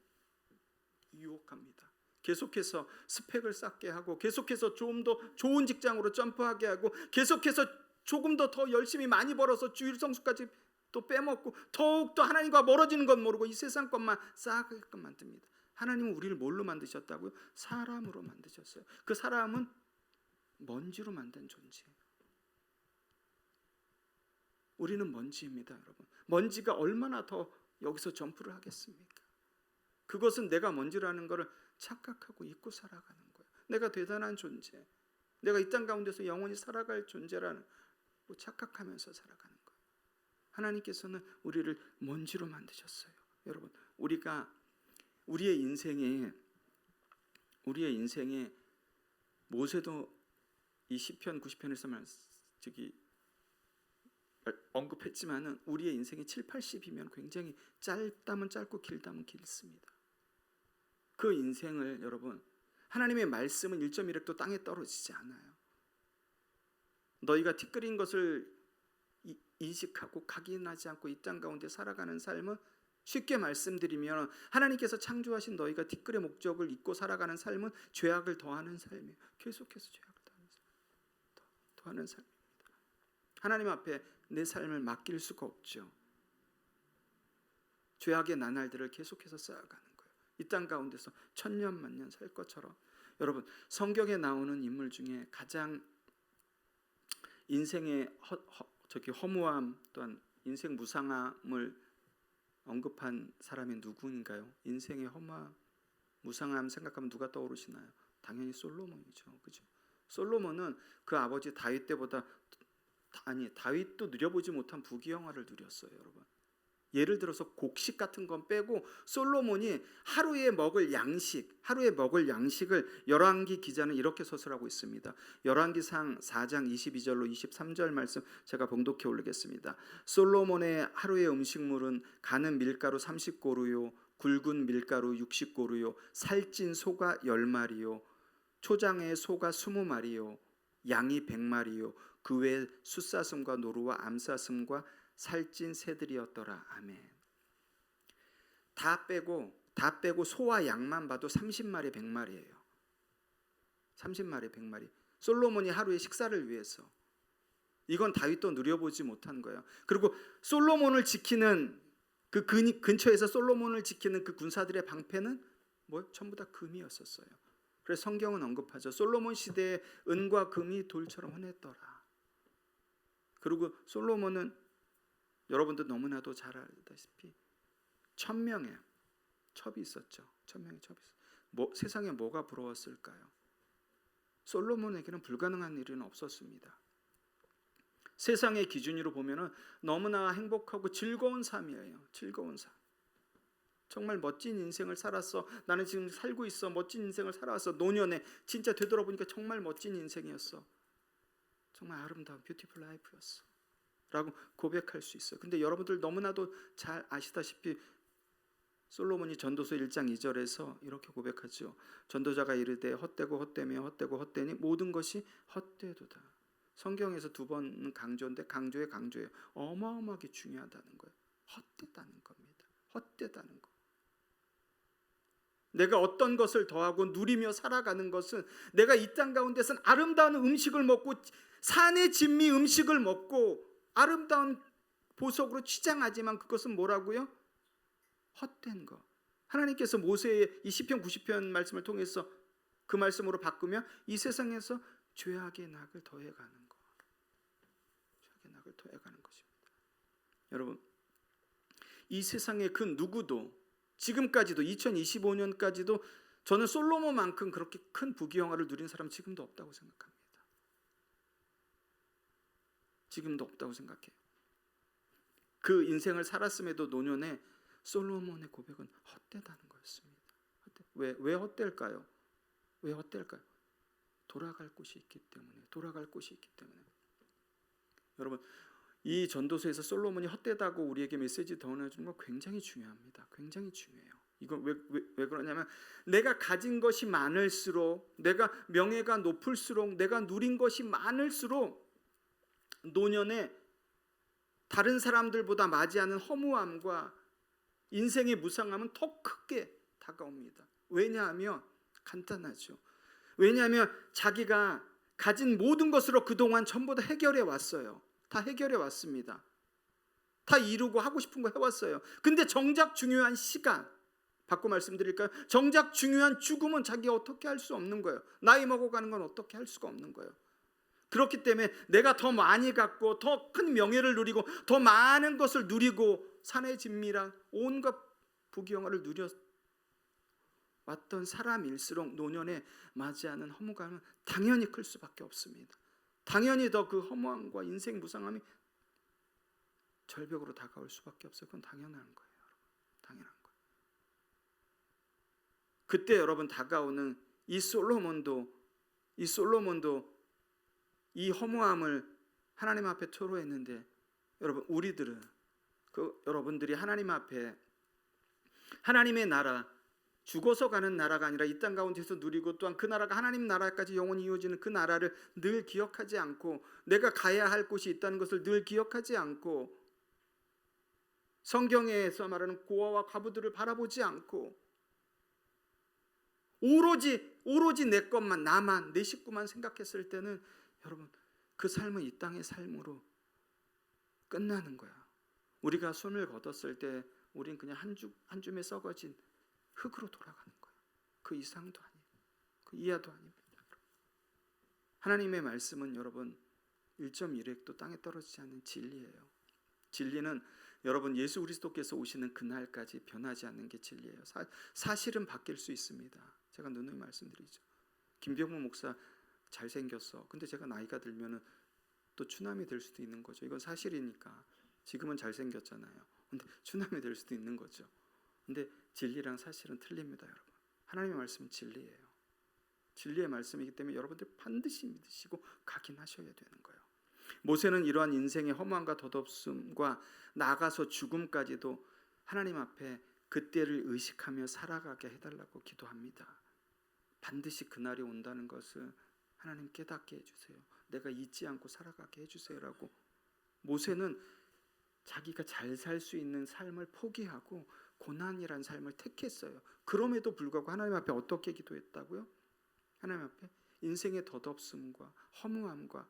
유혹합니다. 계속해서 스펙을 쌓게 하고, 계속해서 좀 더 좋은 직장으로 점프하게 하고, 계속해서 조금 더 열심히 많이 벌어서 주일 성수까지 또 빼먹고, 더욱더 하나님과 멀어지는 건 모르고 이 세상 것만 쌓아가게끔 만듭니다. 하나님은 우리를 뭘로 만드셨다고요? 사람으로 만드셨어요. 그 사람은 먼지로 만든 존재예요. 우리는 먼지입니다, 여러분. 먼지가 얼마나 더 여기서 점프를 하겠습니까? 그것은 내가 먼지라는 것을 착각하고 잊고 살아가는 거예요. 내가 대단한 존재, 내가 이 땅 가운데서 영원히 살아갈 존재라는 착각하면서 살아가는 거예요. 하나님께서는 우리를 먼지로 만드셨어요. 여러분, 우리의 인생에 모세도 이 시편 90편에서 언급했지만은 우리의 인생이 7, 80이면 굉장히 짧다면 짧고 길다면 길습니다. 그 인생을 여러분, 하나님의 말씀은 1.1획도 땅에 떨어지지 않아요. 너희가 티끌인 것을 인식하고 각인하지 않고 이 땅 가운데 살아가는 삶은, 쉽게 말씀드리면 하나님께서 창조하신 너희가 티끌의 목적을 잊고 살아가는 삶은 죄악을 더하는 삶이에요. 계속해서 죄악을 더하는 삶입니다. 하나님 앞에 내 삶을 맡길 수가 없죠. 죄악의 나날들을 계속해서 쌓아가는 거예요. 이 땅 가운데서 천년 만년 살 것처럼. 여러분, 성경에 나오는 인물 중에 가장 인생의 허무함 또한 인생 무상함을 언급한 사람이 누구인가요? 인생의 허무함, 무상함 생각하면 누가 떠오르시나요? 당연히 솔로몬이죠. 그죠? 솔로몬은 그 아버지 다윗 때보다 다윗도 누려보지 못한 부귀영화를 누렸어요, 여러분. 예를 들어서 곡식 같은 건 빼고 솔로몬이 하루에 먹을 양식을 열왕기 기자는 이렇게 서술하고 있습니다. 열왕기상 4장 22절로 23절 말씀 제가 봉독해 올리겠습니다. 솔로몬의 하루의 음식물은 가는 밀가루 30고루요, 굵은 밀가루 60고루요, 살찐 소가 10마리요, 초장의 소가 20마리요, 양이 100마리요, 그 외에 숫사슴과 노루와 암사슴과 살찐 새들이었더라. 아멘. 다 빼고 소와 양만 봐도 30마리 100마리예요. 30마리 100마리. 솔로몬이 하루에 식사를 위해서. 이건 다윗도 누려보지 못한 거예요. 그리고 솔로몬을 지키는 그 근처에서 솔로몬을 지키는 그 군사들의 방패는 전부 다 금이었었어요. 그래서 성경은 언급하죠. 솔로몬 시대에 은과 금이 돌처럼 흔했더라. 그리고 솔로몬은 여러분들 너무나도 잘 알다시피 1000명의 첩이 있었죠. 1000명의 첩이 있었어요. 세상에 뭐가 부러웠을까요? 솔로몬에게는 불가능한 일은 없었습니다. 세상의 기준으로 보면은 너무나 행복하고 즐거운 삶이에요. 즐거운 삶. 정말 멋진 인생을 살았어. 나는 지금 살고 있어. 멋진 인생을 살아왔어. 노년에 진짜 되돌아보니까 정말 멋진 인생이었어. 정말 아름다운 뷰티풀 라이프였어. 라고 고백할 수 있어요. 근데 여러분들 너무나도 잘 아시다시피 솔로몬이 전도서 1장 2절에서 이렇게 고백하죠. 전도자가 이르되 헛되고 헛되며 헛되고 헛되니 모든 것이 헛되도다. 성경에서 2번 강조인데 강조예요. 어마어마하게 중요하다는 거예요. 헛되다는 겁니다. 헛되다는 거. 내가 어떤 것을 더하고 누리며 살아가는 것은 내가 이 땅 가운데서는 아름다운 음식을 먹고 산의 진미 음식을 먹고 아름다운 보석으로 치장하지만 그것은 뭐라고요? 헛된 거. 하나님께서 모세의 이 시편 90편 말씀을 통해서 그 말씀으로 바꾸며 이 세상에서 죄악의 낙을 더해가는 거. 죄악의 낙을 더해가는 것입니다. 여러분, 이 세상에 그 누구도 지금까지도 2025년까지도 저는 솔로몬만큼 그렇게 큰 부귀영화를 누린 사람은 지금도 없다고 생각합니다. 지금도 없다고 생각해요. 그 인생을 살았음에도 노년에 솔로몬의 고백은 헛되다는 거였습니다. 왜 헛될까요? 왜 헛될까요? 돌아갈 곳이 있기 때문에. 여러분, 이 전도서에서 솔로몬이 헛되다고 우리에게 메시지 전해주는 건 굉장히 중요합니다. 굉장히 중요해요. 이건 왜 그러냐면 내가 가진 것이 많을수록, 내가 명예가 높을수록, 내가 누린 것이 많을수록 노년에 다른 사람들보다 맞이하는 허무함과 인생의 무상함은 더 크게 다가옵니다. 왜냐하면 간단하죠. 왜냐하면 자기가 가진 모든 것으로 그동안 전부 다 해결해 왔어요. 다 해결해 왔습니다. 다 이루고 하고 싶은 거 해왔어요. 근데 정작 중요한 시간, 바꿔 말씀드릴까요? 정작 중요한 죽음은 자기가 어떻게 할 수 없는 거예요. 나이 먹어가는 건 어떻게 할 수가 없는 거예요. 그렇기 때문에 내가 더 많이 갖고 더 큰 명예를 누리고 더 많은 것을 누리고 산의 진미랑 온갖 부귀영화를 누려왔던 사람일수록 노년에 맞이하는 허무감은 당연히 클 수밖에 없습니다. 당연히 더 그 허무함과 인생 무상함이 절벽으로 다가올 수밖에 없어요. 그건 당연한 거예요. 당연한 거예요. 그때 여러분 다가오는 이 솔로몬도 이 허무함을 하나님 앞에 토로했는데 여러분 우리들은 여러분들이 하나님 앞에 하나님의 나라, 죽어서 가는 나라가 아니라 이 땅 가운데서 누리고 또한 그 나라가 하나님 나라까지 영원히 이어지는 그 나라를 늘 기억하지 않고 내가 가야 할 곳이 있다는 것을 늘 기억하지 않고 성경에서 말하는 고아와 과부들을 바라보지 않고 오로지 내 것만, 나만, 내 식구만 생각했을 때는 여러분 그 삶은 이 땅의 삶으로 끝나는 거야. 우리가 손을 거뒀을 때 우린 그냥 한 줌에 썩어진 흙으로 돌아가는 거야. 그 이상도 아니고 그 이하도 아닙니다. 하나님의 말씀은 여러분 1.1획도 땅에 떨어지지 않는 진리예요. 진리는 여러분 예수 그리스도께서 오시는 그날까지 변하지 않는 게 진리예요. 사실은 바뀔 수 있습니다. 제가 누누이 말씀드리죠. 김병문 목사 잘생겼어. 근데 제가 나이가 들면은 또 추남이 될 수도 있는 거죠. 이건 사실이니까. 지금은 잘생겼잖아요. 근데 주남이 될 수도 있는 거죠. 근데 진리랑 사실은 틀립니다, 여러분. 하나님의 말씀은 진리예요. 진리의 말씀이기 때문에 여러분들 반드시 믿으시고 각인하셔야 되는 거예요. 모세는 이러한 인생의 허무함과 덧없음과 나아가서 죽음까지도 하나님 앞에 그때를 의식하며 살아가게 해달라고 기도합니다. 반드시 그날이 온다는 것을 하나님 깨닫게 해주세요. 내가 잊지 않고 살아가게 해주세요라고. 모세는 자기가 잘 살 수 있는 삶을 포기하고 고난이란 삶을 택했어요. 그럼에도 불구하고 하나님 앞에 어떻게 기도했다고요? 하나님 앞에 인생의 덧없음과 허무함과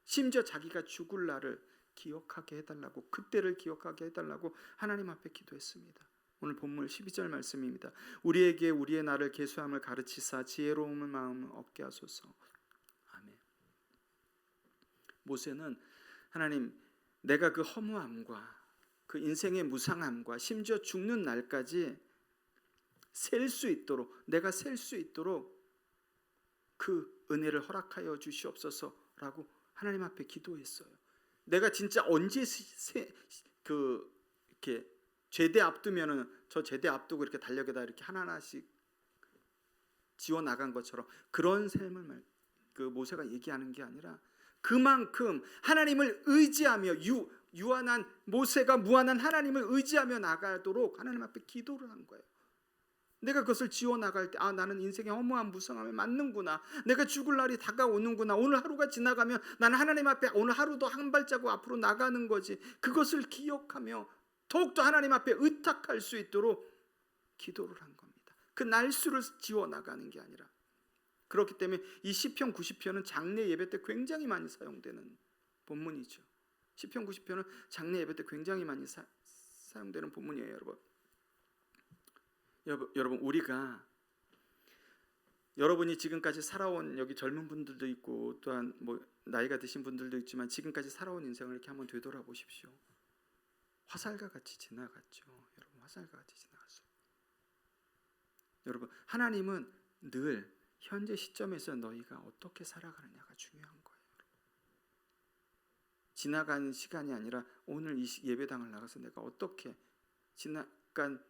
심지어 자기가 죽을 날을 기억하게 해달라고, 그때를 기억하게 해달라고 하나님 앞에 기도했습니다. 오늘 본문 12절 말씀입니다. 우리에게 우리의 날을 계수함을 가르치사 지혜로움을 마음을 얻게 하소서. 아멘. 모세는 하나님, 내가 그 허무함과 그 인생의 무상함과 심지어 죽는 날까지 셀 수 있도록, 내가 셀 수 있도록 그 은혜를 허락하여 주시옵소서라고 하나님 앞에 기도했어요. 내가 진짜 언제 이렇게 제대 앞두면은 저 제대 앞두고 이렇게 달력에다 이렇게 하나하나씩 지워 나간 것처럼 그런 삶을 그 모세가 얘기하는 게 아니라 그만큼 하나님을 의지하며 유한한 모세가 무한한 하나님을 의지하며 나가도록 하나님 앞에 기도를 한 거예요. 내가 그것을 지워 나갈 때 나는 인생의 허무한 무상함에 맞는구나. 내가 죽을 날이 다가오는구나. 오늘 하루가 지나가면 나는 하나님 앞에 오늘 하루도 한 발자국 앞으로 나가는 거지. 그것을 기억하며 더욱더 하나님 앞에 의탁할 수 있도록 기도를 한 겁니다. 그 날수를 지워 나가는 게 아니라. 그렇기 때문에 이 시편 90편은 장례 예배 때 굉장히 많이 사용되는 본문이죠. 시편 90편은 장례 예배 때 굉장히 많이 사용되는 본문이에요, 여러분. 여러분, 우리가 여러분이 지금까지 살아온, 여기 젊은 분들도 있고 또한 뭐 나이가 드신 분들도 있지만 지금까지 살아온 인생을 이렇게 한번 되돌아보십시오. 화살과 같이 지나갔죠. 여러분, 화살과 같이 지나갔어요. 여러분, 하나님은 늘 현재 시점에서 너희가 어떻게 살아가느냐가 중요한 거예요. 지나간 시간이 아니라 오늘 이 예배당을 나가서 내가 어떻게 지나간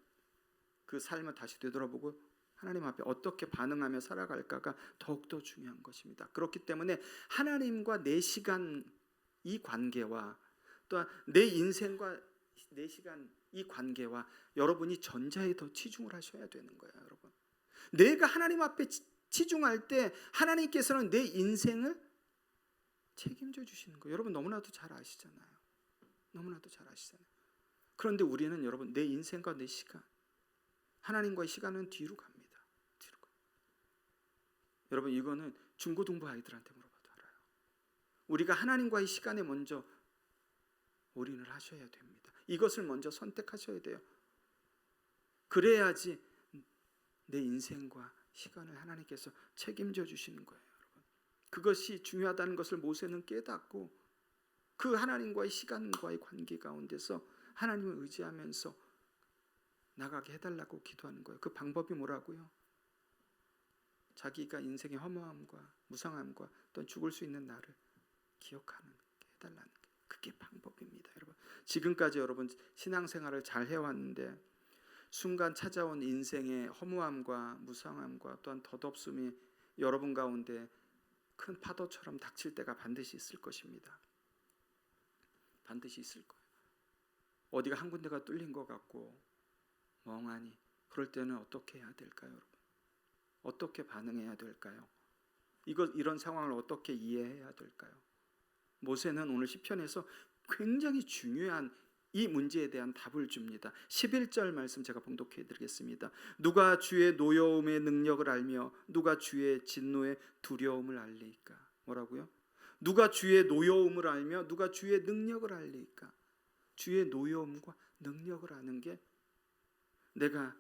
그 삶을 다시 되돌아보고 하나님 앞에 어떻게 반응하며 살아갈까가 더욱더 중요한 것입니다. 그렇기 때문에 하나님과 내 시간 이 관계와 또한 내 인생과 내 시간 이 관계와 여러분이 전자에 더 치중을 하셔야 되는 거예요, 여러분. 내가 하나님 앞에 치중할 때 하나님께서는 내 인생을 책임져 주시는 거예요. 여러분 너무나도 잘 아시잖아요. 너무나도 잘 아시잖아요. 그런데 우리는 여러분 내 인생과 내 시간, 하나님과의 시간은 뒤로 갑니다. 뒤로 가요. 여러분 이거는 중고등부 아이들한테 물어봐도 알아요. 우리가 하나님과의 시간에 먼저 올인을 하셔야 됩니다. 이것을 먼저 선택하셔야 돼요. 그래야지 내 인생과 시간을 하나님께서 책임져 주시는 거예요, 여러분. 그것이 중요하다는 것을 모세는 깨닫고 그 하나님과의 시간과의 관계 가운데서 하나님을 의지하면서 나가게 해달라고 기도하는 거예요. 그 방법이 뭐라고요? 자기가 인생의 허무함과 무상함과 또 죽을 수 있는 날을 기억하는 게 해달라는 게 그게 방법입니다, 여러분. 지금까지 여러분 신앙생활을 잘 해왔는데 순간 찾아온 인생의 허무함과 무상함과 또한 덧없음이 여러분 가운데 큰 파도처럼 닥칠 때가 반드시 있을 것입니다. 반드시 있을 거예요. 어디가 한 군데가 뚫린 것 같고 멍하니 그럴 때는 어떻게 해야 될까요, 여러분? 어떻게 반응해야 될까요? 이런 상황을 어떻게 이해해야 될까요? 모세는 오늘 시편에서 굉장히 중요한 이 문제에 대한 답을 줍니다. 11절 말씀 제가 봉독해 드리겠습니다. 누가 주의 노여움의 능력을 알며 누가 주의 진노의 두려움을 알리까? 뭐라고요? 누가 주의 노여움을 알며 누가 주의 능력을 알리까? 주의 노여움과 능력을 아는 게 내가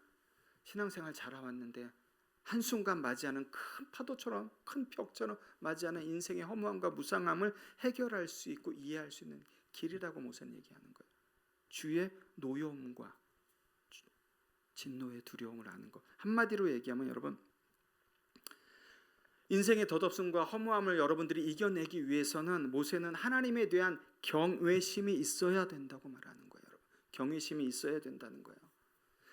신앙생활 잘해왔는데 한순간 맞이하는 큰 파도처럼 큰 벽처럼 맞이하는 인생의 허무함과 무상함을 해결할 수 있고 이해할 수 있는 길이라고 모세는 얘기하는 거예요. 주의 노여움과 진노의 두려움을 아는 것. 한마디로 얘기하면 여러분 인생의 덧없음과 허무함을 여러분들이 이겨내기 위해서는 모세는 하나님에 대한 경외심이 있어야 된다고 말하는 거예요. 여러분. 경외심이 있어야 된다는 거예요.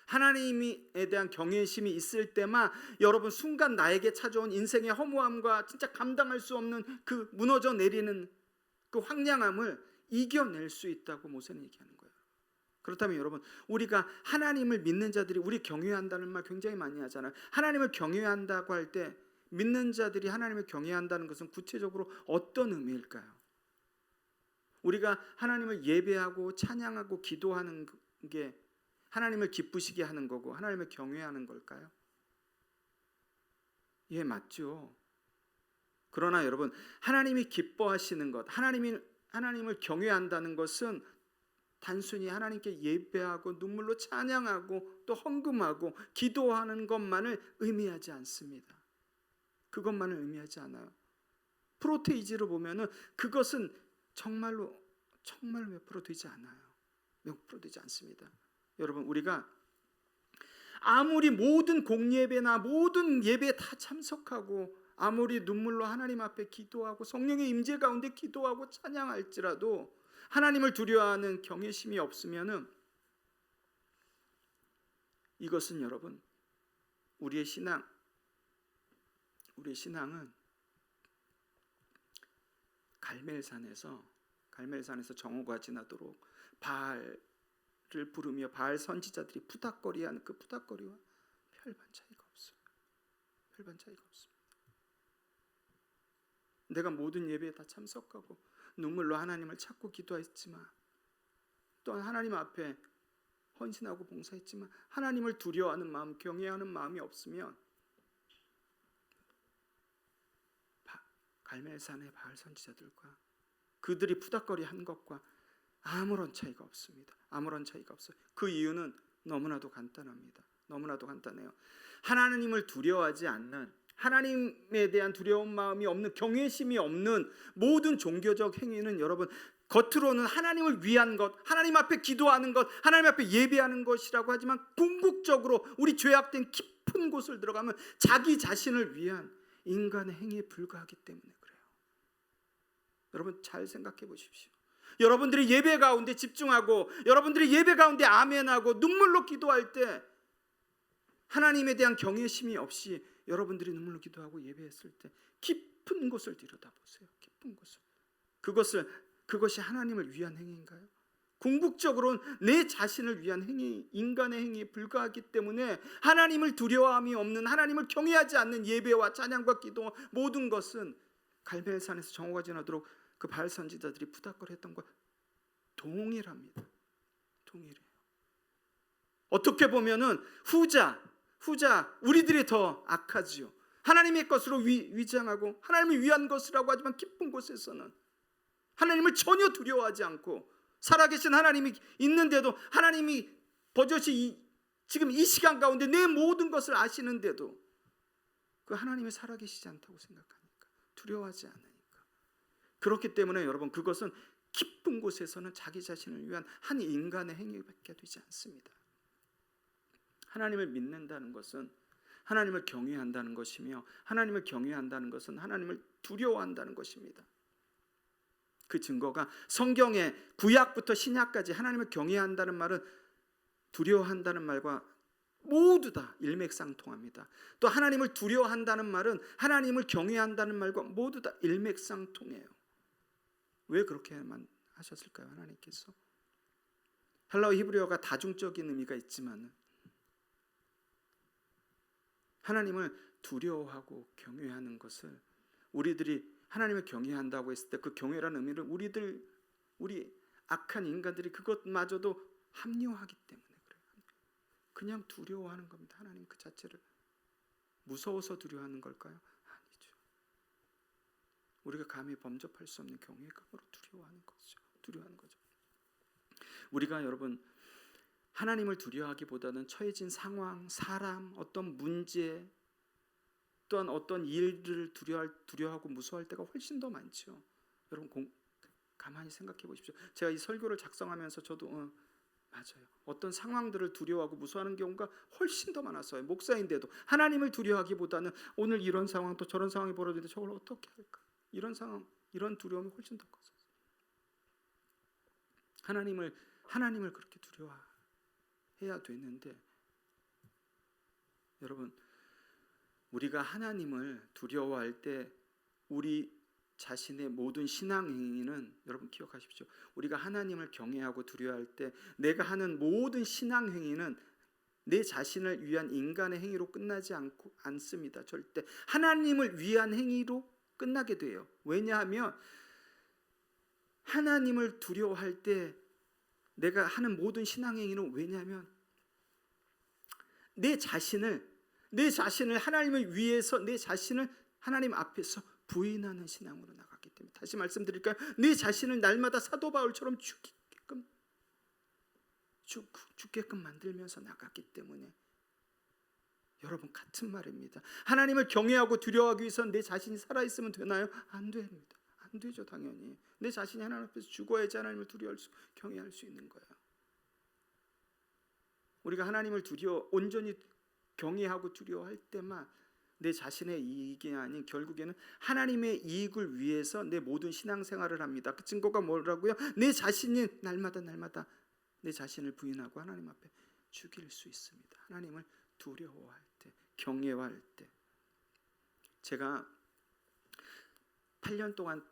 하나님에 대한 경외심이 있을 때만 여러분 순간 나에게 찾아온 인생의 허무함과 진짜 감당할 수 없는 그 무너져 내리는 그 황량함을 이겨낼 수 있다고 모세는 얘기하는 거예요. 그렇다면 여러분, 우리가 하나님을 믿는 자들이 우리 경외한다는 말 굉장히 많이 하잖아요. 하나님을 경외한다고 할 때 믿는 자들이 하나님을 경외한다는 것은 구체적으로 어떤 의미일까요? 우리가 하나님을 예배하고 찬양하고 기도하는 게 하나님을 기쁘시게 하는 거고 하나님을 경외하는 걸까요? 예, 맞죠. 그러나 여러분, 하나님이 기뻐하시는 것, 하나님을 경외한다는 것은 단순히 하나님께 예배하고 눈물로 찬양하고 또 헌금하고 기도하는 것만을 의미하지 않습니다. 그것만을 의미하지 않아요. 프로테이지로 보면은 그것은 정말 몇 프로 되지 않아요. 몇 프로 되지 않습니다. 여러분, 우리가 아무리 모든 공예배나 모든 예배에 다 참석하고 아무리 눈물로 하나님 앞에 기도하고 성령의 임재 가운데 기도하고 찬양할지라도 하나님을 두려워하는 경외심이 없으면은 이것은 여러분, 우리의 신앙은 갈멜산에서 정오가 지나도록 바알을 부르며 바알 선지자들이 푸닥거리하는 그 푸닥거리와 별반 차이가 없어요. 별반 차이가 없습니다. 내가 모든 예배에 다 참석하고 눈물로 하나님을 찾고 기도했지만 또한 하나님 앞에 헌신하고 봉사했지만 하나님을 두려워하는 마음, 경외하는 마음이 없으면 갈멜산의 바알 선지자들과 그들이 푸닥거리한 것과 아무런 차이가 없습니다. 아무런 차이가 없어요. 그 이유는 너무나도 간단합니다. 너무나도 간단해요. 하나님을 두려워하지 않는, 하나님에 대한 두려운 마음이 없는, 경외심이 없는 모든 종교적 행위는 여러분 겉으로는 하나님을 위한 것, 하나님 앞에 기도하는 것, 하나님 앞에 예배하는 것이라고 하지만 궁극적으로 우리 죄악된 깊은 곳을 들어가면 자기 자신을 위한 인간의 행위에 불과하기 때문에 그래요. 여러분 잘 생각해 보십시오. 여러분들이 예배 가운데 집중하고 여러분들이 예배 가운데 아멘하고 눈물로 기도할 때 하나님에 대한 경외심이 없이 여러분들이 눈물로 기도하고 예배했을 때 깊은 곳을 들여다보세요. 깊은 곳을. 그것이 하나님을 위한 행위인가요? 궁극적으로는 내 자신을 위한 행위, 인간의 행위에 불과하기 때문에 하나님을 두려움이 없는, 하나님을 경외하지 않는 예배와 찬양과 기도 모든 것은 갈멜산에서 정오가 지나도록 그 바알 선지자들이 푸닥거렸던 것 동일합니다. 동일해요. 어떻게 보면은 후자 우리들이 더 악하지요. 하나님의 것으로 위장하고 하나님을 위한 것이라고 하지만 깊은 곳에서는 하나님을 전혀 두려워하지 않고 살아계신 하나님이 있는데도 하나님이 버젓이 지금 이 시간 가운데 내 모든 것을 아시는데도 그 하나님이 살아계시지 않다고 생각하니까, 두려워하지 않으니까. 그렇기 때문에 여러분 그것은 깊은 곳에서는 자기 자신을 위한 한 인간의 행위밖에 되지 않습니다. 하나님을 믿는다는 것은 하나님을 경외한다는 것이며 하나님을 경외한다는 것은 하나님을 두려워한다는 것입니다. 그 증거가 성경의 구약부터 신약까지 하나님을 경외한다는 말은 두려워한다는 말과 모두 다 일맥상통합니다. 또 하나님을 두려워한다는 말은 하나님을 경외한다는 말과 모두 다 일맥상통해요. 왜 그렇게만 하셨을까요? 하나님께서 헬라어 히브리어가 다중적인 의미가 있지만 하나님을 두려워하고 경외하는 것을 우리들이 하나님을 경외한다고 했을 때 그 경외라는 의미를 우리 악한 인간들이 그것마저도 합리화하기 때문에 그래요. 그냥 두려워하는 겁니다. 하나님 그 자체를 무서워서 두려워하는 걸까요? 아니죠. 우리가 감히 범접할 수 없는 경외감으로 두려워하는 거죠. 우리가 여러분 하나님을 두려워하기보다는 처해진 상황, 사람, 어떤 문제 또한 어떤 일을 두려워하고 무서워할 때가 훨씬 더 많죠. 여러분 가만히 생각해 보십시오. 제가 이 설교를 작성하면서 저도 맞아요. 어떤 상황들을 두려워하고 무서워하는 경우가 훨씬 더 많았어요. 목사인데도 하나님을 두려워하기보다는 오늘 이런 상황 또 저런 상황이 벌어지는데 저걸 어떻게 할까? 이런 상황, 이런 두려움이 훨씬 더 컸어요. 하나님을 하나님을 그렇게 두려워해야 되는데, 여러분, 우리가 하나님을 두려워할 때 우리 자신의 모든 신앙 행위는, 여러분 기억하십시오. 우리가 하나님을 경외하고 두려워할 때 내가 하는 모든 신앙 행위는 내 자신을 위한 인간의 행위로 끝나지 않습니다. 절대 하나님을 위한 행위로 끝나게 돼요. 왜냐하면 하나님을 두려워할 때 내가 하는 모든 신앙 행위는, 왜냐하면 내 자신을 하나님을 위해서 내 자신을 하나님 앞에서 부인하는 신앙으로 나갔기 때문에, 다시 말씀드릴까요? 내 자신을 날마다 사도 바울처럼 죽게끔 만들면서 나갔기 때문에, 여러분 같은 말입니다. 하나님을 경외하고 두려워하기 위해서는 내 자신이 살아있으면 되나요? 안 됩니다. 안 되죠. 당연히 내 자신이 하나님 앞에서 죽어야지 하나님을 경외할 수 있는 거예요. 우리가 하나님을 온전히 경외하고 두려워할 때만 내 자신의 이익이 아닌 결국에는 하나님의 이익을 위해서 내 모든 신앙생활을 합니다. 그 증거가 뭐라고요? 내 자신이 날마다 내 자신을 부인하고 하나님 앞에 죽일 수 있습니다. 하나님을 두려워할 때, 경외할 때. 제가 8년 동안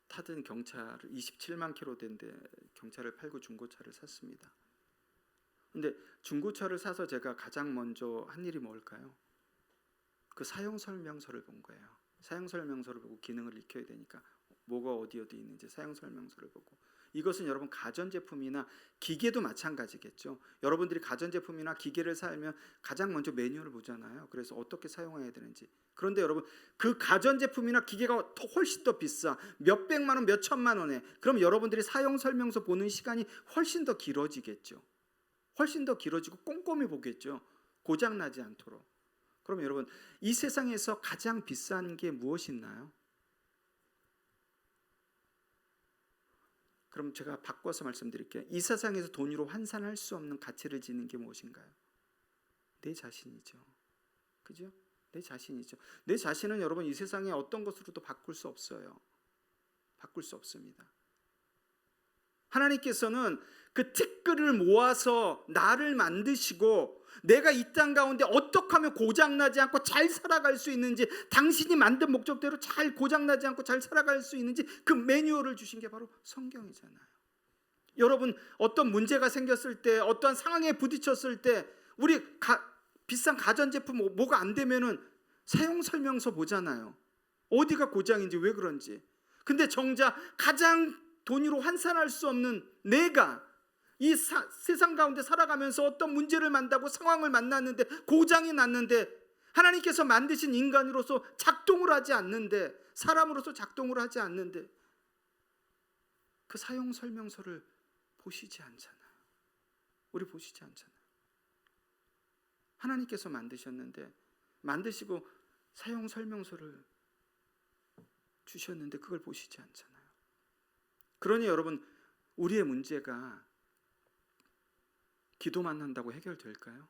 타던 경차를 27만 킬로 된데 경차를 팔고 중고차를 샀습니다. 근데 중고차를 사서 제가 가장 먼저 한 일이 뭘까요? 그 사용 설명서를 본 거예요. 사용 설명서를 보고 기능을 익혀야 되니까 뭐가 어디 있는지 사용 설명서를 보고. 이것은 여러분 가전제품이나 기계도 마찬가지겠죠. 여러분들이 가전제품이나 기계를 사면 가장 먼저 매뉴얼을 보잖아요. 그래서 어떻게 사용해야 되는지. 그런데 여러분 그 가전제품이나 기계가 훨씬 더 비싸, 몇백만 원, 몇천만 원에, 그럼 여러분들이 사용 설명서 보는 시간이 훨씬 더 길어지겠죠. 훨씬 더 길어지고 꼼꼼히 보겠죠. 고장 나지 않도록. 그럼 여러분 이 세상에서 가장 비싼 게 무엇이 있나요? 그럼 제가 바꿔서 말씀드릴게요. 이 세상에서 돈으로 환산할 수 없는 가치를 지닌 게 무엇인가요? 내 자신이죠. 그죠? 내 자신이죠. 내 자신은 여러분 이 세상에 어떤 것으로도 바꿀 수 없어요. 바꿀 수 없습니다. 하나님께서는 그 티끌을 모아서 나를 만드시고 내가 이 땅 가운데 어떻게 하면 고장나지 않고 잘 살아갈 수 있는지, 당신이 만든 목적대로 잘 고장나지 않고 잘 살아갈 수 있는지 그 매뉴얼을 주신 게 바로 성경이잖아요. 여러분 어떤 문제가 생겼을 때, 어떠한 상황에 부딪혔을 때 우리 비싼 가전제품 뭐가 안 되면은 사용 설명서 보잖아요. 어디가 고장인지 왜 그런지. 근데 정작 가장 돈으로 환산할 수 없는 내가 이 세상 가운데 살아가면서 어떤 문제를 만나고 상황을 만났는데, 고장이 났는데, 하나님께서 만드신 인간으로서 작동을 하지 않는데, 사람으로서 작동을 하지 않는데 그 사용 설명서를 보시지 않잖아요. 우리 보시지 않잖아요. 하나님께서 만드셨는데, 만드시고 사용 설명서를 주셨는데 그걸 보시지 않잖아요. 그러니 여러분 우리의 문제가 기도만 한다고 해결될까요?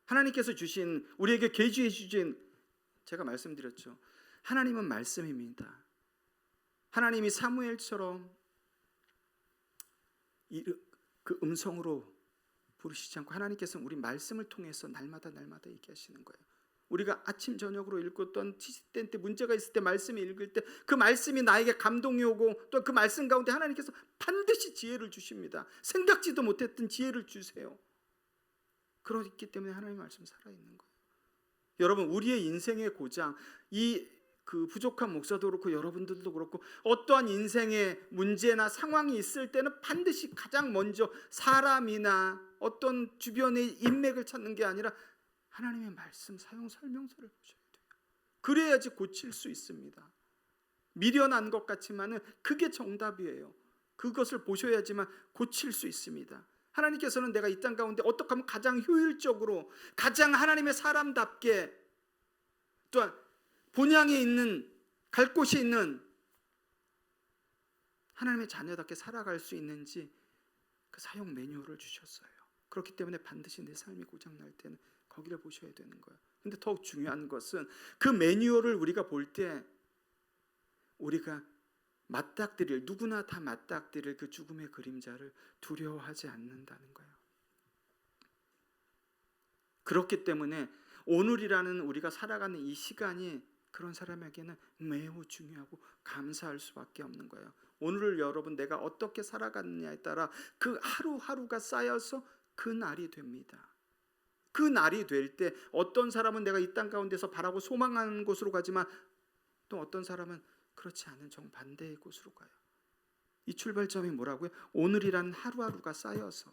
하나님께서 주신, 우리에게 계시해 주신, 제가 말씀드렸죠. 하나님은 말씀입니다. 하나님이 사무엘처럼 그 음성으로 부르시지 않고 하나님께서는 우리 말씀을 통해서 날마다 얘기하시는 거예요. 우리가 아침 저녁으로 읽었던 시시때 때 문제가 있을 때 말씀을 읽을 때 그 말씀이 나에게 감동이 오고, 또 그 말씀 가운데 하나님께서 반드시 지혜를 주십니다. 생각지도 못했던 지혜를 주세요. 그렇기 때문에 하나님의 말씀 살아있는 거예요. 여러분 우리의 인생의 고장, 그 부족한 목사도 그렇고 여러분들도 그렇고, 어떠한 인생의 문제나 상황이 있을 때는 반드시 가장 먼저 사람이나 어떤 주변의 인맥을 찾는 게 아니라 하나님의 말씀 사용 설명서를 보셔야 돼요. 그래야지 고칠 수 있습니다. 미련한 것 같지만은 그게 정답이에요. 그것을 보셔야지만 고칠 수 있습니다. 하나님께서는 내가 이 땅 가운데 어떻게 하면 가장 효율적으로, 가장 하나님의 사람답게, 또한 본향에 있는, 갈 곳이 있는 하나님의 자녀답게 살아갈 수 있는지 그 사용 매뉴얼을 주셨어요. 그렇기 때문에 반드시 내 삶이 고장날 때는 거기를 보셔야 되는 거예요. 근데 더욱 중요한 것은 그 매뉴얼을 우리가 볼 때 우리가 맞닥뜨릴, 누구나 다 맞닥뜨릴 그 죽음의 그림자를 두려워하지 않는다는 거예요. 그렇기 때문에 오늘이라는 우리가 살아가는 이 시간이 그런 사람에게는 매우 중요하고 감사할 수밖에 없는 거예요. 오늘을 여러분 내가 어떻게 살아가느냐에 따라 그 하루하루가 쌓여서 그 날이 됩니다. 그 날이 될 때 어떤 사람은 내가 이 땅 가운데서 바라고 소망하는 곳으로 가지만 또 어떤 사람은 그렇지 않은 정반대의 곳으로 가요. 이 출발점이 뭐라고요? 오늘이라는 하루하루가 쌓여서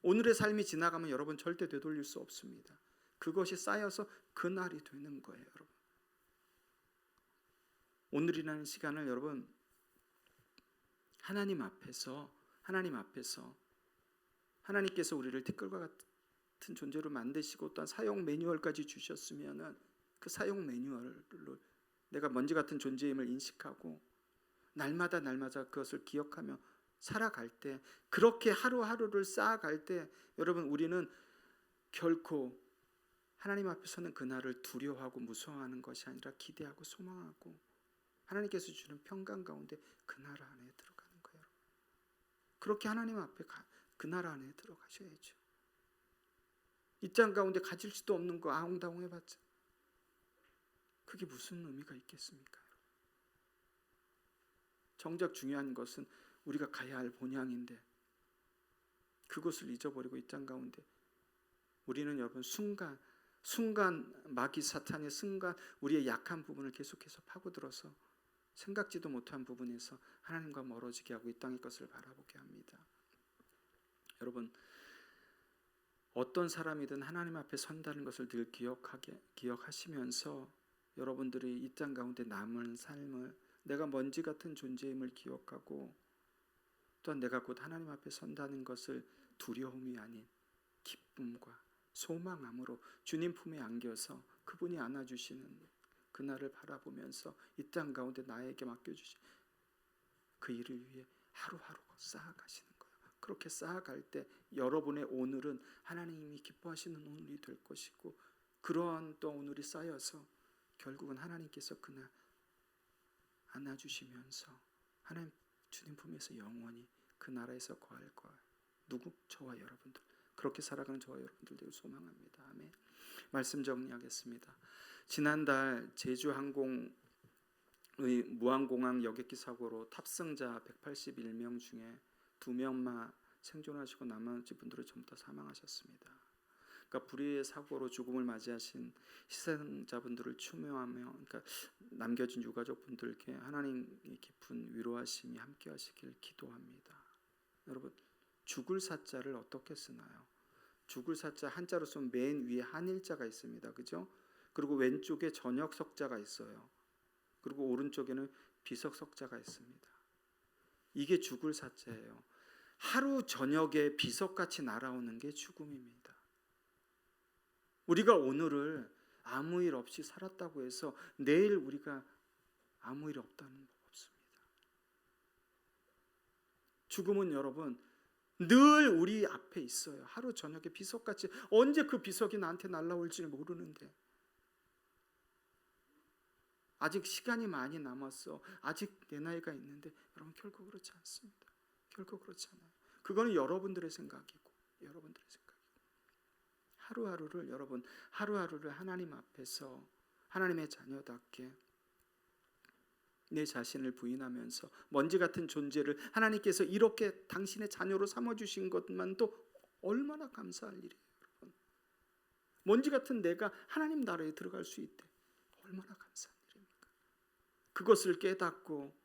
오늘의 삶이 지나가면 여러분 절대 되돌릴 수 없습니다. 그것이 쌓여서 그날이 되는 거예요, 여러분. 오늘이라는 시간을 여러분 하나님 앞에서 하나님께서 우리를 티끌과 같은 존재로 만드시고 또한 사용 매뉴얼까지 주셨으면은 그 사용 매뉴얼로 내가 먼지 같은 존재임을 인식하고 날마다 그것을 기억하며 살아갈 때, 그렇게 하루하루를 쌓아갈 때 여러분 우리는 결코 하나님 앞에서는 그날을 두려워하고 무서워하는 것이 아니라 기대하고 소망하고 하나님께서 주는 평강 가운데 그 나라 안에 들어가는 거예요. 그렇게 하나님 앞에 그 나라 안에 들어가셔야죠. 이 땅 가운데 가질 수도 없는 거 아웅다웅 해봤자 그게 무슨 의미가 있겠습니까? 정작 중요한 것은 우리가 가야 할 본향인데 그것을 잊어버리고 이 땅 가운데 우리는 여러분 순간 마귀 사탄의 순간 우리의 약한 부분을 계속해서 파고들어서 생각지도 못한 부분에서 하나님과 멀어지게 하고 이 땅의 것을 바라보게 합니다. 여러분 어떤 사람이든 하나님 앞에 선다는 것을 늘 기억하시면서 여러분들이 이 땅 가운데 남은 삶을 내가 먼지 같은 존재임을 기억하고 또한 내가 곧 하나님 앞에 선다는 것을 두려움이 아닌 기쁨과 소망함으로 주님 품에 안겨서 그분이 안아주시는 그날을 바라보면서 이 땅 가운데 나에게 맡겨주신 그 일을 위해 하루하루 쌓아가시는 거예요. 그렇게 쌓아갈 때 여러분의 오늘은 하나님이 기뻐하시는 오늘이 될 것이고 그러한 또 오늘이 쌓여서 결국은 하나님께서 그날 안아주시면서 하나님 주님 품에서 영원히 그 나라에서 거할 거예요. 누구? 저와 여러분들. 그렇게 살아가는 저와 여러분들 되길 소망합니다. 아멘. 말씀 정리하겠습니다. 지난달 제주항공의 무안공항 여객기 사고로 탑승자 181명 중에 2명만 생존하시고 나머지 분들은 전부 다 사망하셨습니다. 그러니까 불의의 사고로 죽음을 맞이하신 희생자분들을 추모하며 그러니까 남겨진 유가족분들께 하나님의 깊은 위로하심이 함께하시길 기도합니다. 여러분 죽을 사자를 어떻게 쓰나요? 죽을 사자 한자로 쓰면 맨 위에 한일자가 있습니다. 그죠? 그리고 왼쪽에 저녁 석자가 있어요. 그리고 오른쪽에는 비석 석자가 있습니다. 이게 죽을 사자예요. 하루 저녁에 비석같이 날아오는 게 죽음입니다. 우리가 오늘을 아무 일 없이 살았다고 해서 내일 우리가 아무 일 없다는 법 없습니다. 죽음은 여러분 늘 우리 앞에 있어요. 하루 저녁에 비석같이 언제 그 비석이 나한테 날아올지 모르는데 아직 시간이 많이 남았어. 아직 내 나이가 있는데 여러분 결코 그렇지 않습니다. 결코 그렇지 않아요. 그거는 여러분들의 생각이고 하루하루를 여러분 하루하루를 하나님 앞에서 하나님의 자녀답게 내 자신을 부인하면서 먼지 같은 존재를 하나님께서 이렇게 당신의 자녀로 삼아주신 것만도 얼마나 감사할 일이에요. 여러분. 먼지 같은 내가 하나님 나라에 들어갈 수 있대. 얼마나 감사한 일입니까? 그것을 깨닫고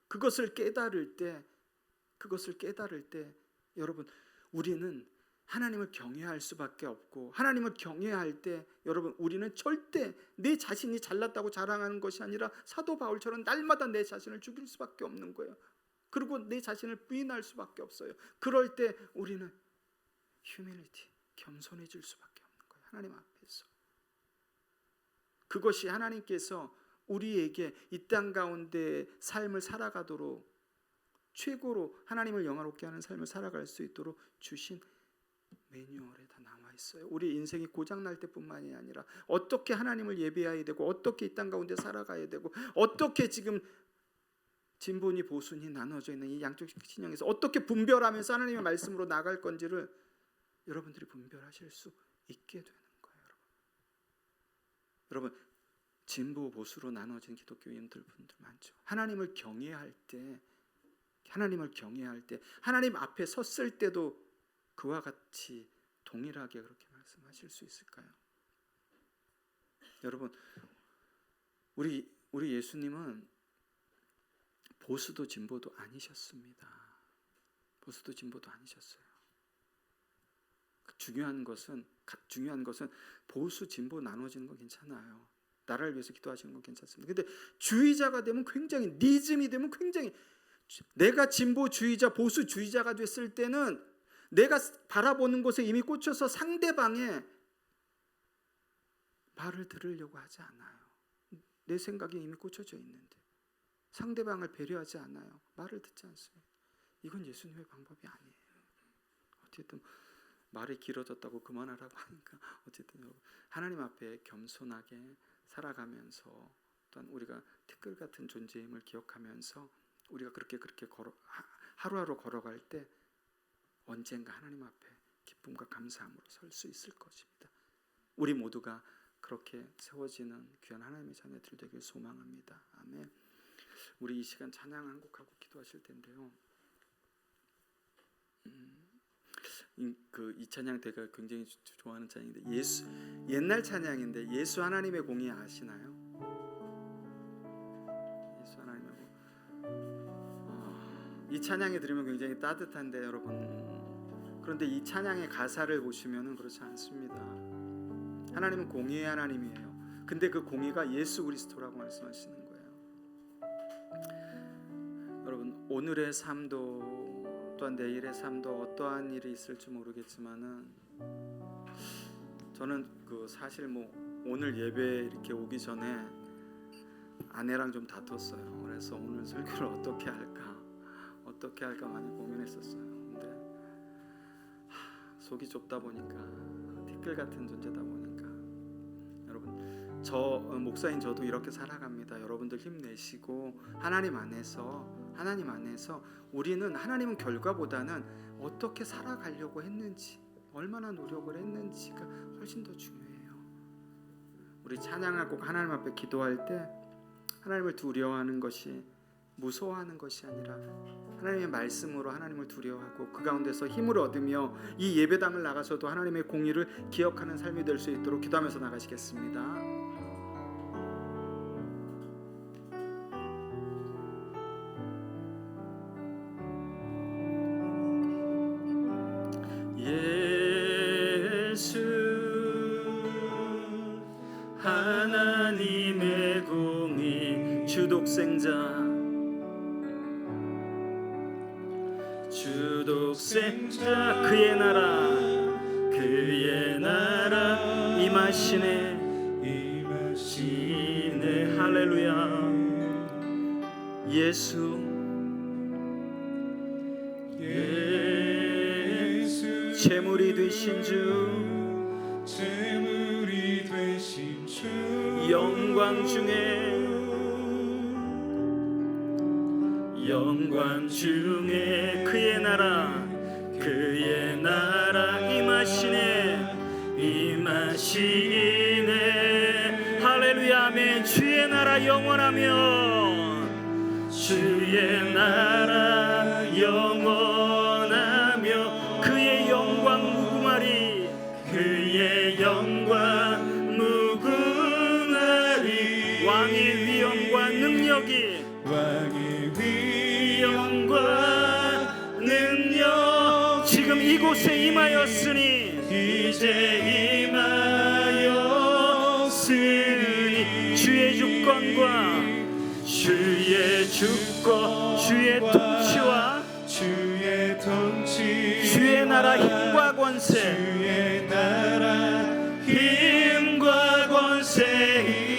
그것을 깨달을 때 여러분 우리는 하나님을 경외할 수밖에 없고 하나님을 경외할 때 여러분 우리는 절대 내 자신이 잘났다고 자랑하는 것이 아니라 사도 바울처럼 날마다 내 자신을 죽일 수밖에 없는 거예요. 그리고 내 자신을 부인할 수밖에 없어요. 그럴 때 우리는 휴밀리티, 겸손해질 수밖에 없는 거예요. 하나님 앞에서. 그것이 하나님께서 우리에게 이 땅 가운데 삶을 살아가도록 최고로 하나님을 영화롭게 하는 삶을 살아갈 수 있도록 주신 매뉴얼에 다 나와 있어요. 우리 인생이 고장 날 때뿐만이 아니라 어떻게 하나님을 예배해야 되고 어떻게 이 땅 가운데 살아가야 되고 어떻게 지금 진보니 보수니 나눠져 있는 이 양쪽 진영에서 어떻게 분별하면서 하나님의 말씀으로 나갈 건지를 여러분들이 분별하실 수 있게 되는 거예요. 여러분 진보 보수로 나눠진 기독교인들 분들 많죠. 하나님을 경외할 때 하나님 앞에 섰을 때도 그와 같이 동일하게 그렇게 말씀하실 수 있을까요? 여러분 우리 예수님은 보수도 진보도 아니셨습니다. 보수도 진보도 아니셨어요. 중요한 것은 보수 진보 나눠지는 건 괜찮아요. 나라를 위해서 기도하시는 건 괜찮습니다. 근데 주의자가 되면 굉장히 니즘이 되면 굉장히 내가 진보주의자 보수주의자가 됐을 때는 내가 바라보는 곳에 이미 꽂혀서 상대방의 말을 들으려고 하지 않아요. 내 생각에 이미 꽂혀져 있는데 상대방을 배려하지 않아요. 말을 듣지 않습니다. 이건 예수님의 방법이 아니에요. 어쨌든 말이 길어졌다고 그만하라고 하니까 어쨌든 하나님 앞에 겸손하게 살아가면서 또한 우리가 티끌 같은 존재임을 기억하면서 우리가 그렇게 하루하루 걸어갈 때 언젠가 하나님 앞에 기쁨과 감사함으로 설 수 있을 것입니다. 우리 모두가 그렇게 세워지는 귀한 하나님의 자녀들 되길 소망합니다. 아멘. 우리 이 시간 찬양 한 곡하고 기도하실 텐데요. 이 찬양 제가 굉장히 좋아하는 찬양인데 옛날 찬양인데 예수 하나님의 공의 아시나요? 예수 하나님의 공. 이 찬양에 들으면 굉장히 따뜻한데 여러분 그런데 이 찬양의 가사를 보시면은 그렇지 않습니다. 하나님은 공의의 하나님이에요. 근데 그 공의가 예수 그리스도라고 말씀하시는 거예요. 여러분 오늘의 삶도 또한 내일의 삶도 어떠한 일이 있을지 모르겠지만은 저는 사실 오늘 예배 이렇게 오기 전에 아내랑 좀 다퉜어요. 그래서 오늘 설교를 어떻게 할까 많이 고민했었어요. 근데 속이 좁다 보니까 티끌 같은 존재다 보니까 여러분 저 목사인 저도 이렇게 살아갑니다. 여러분들 힘내시고 하나님 안에서 우리는 하나님은 결과보다는 어떻게 살아가려고 했는지 얼마나 노력을 했는지가 훨씬 더 중요해요. 우리 찬양할 곡 하나님 앞에 기도할 때 하나님을 두려워하는 것이 무서워하는 것이 아니라 하나님의 말씀으로 하나님을 두려워하고 그 가운데서 힘을 얻으며 이 예배당을 나가서도 하나님의 공의를 기억하는 삶이 될 수 있도록 기도하면서 나가시겠습니다. 예수 하나님의 공의 주독생자 그의 나라 임하시네 할렐루야. 예수 재물이 되신 주 영광 중에 그의 나라 임하시네 할렐루야 아멘. 주의 나라 영원하며 그의 영광 무궁하리 왕의 위엄과 능력이 지금 이곳에 임하였으니 주의 주권과 주의 통치와 주의 나라 힘과 권세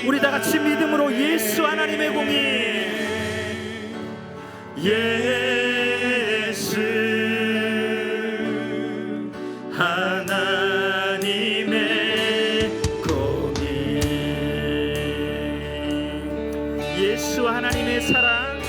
우리 다 같이 믿음으로 예수 하나님의 공의 예수 하나님의 공의 예수 하나님의 사랑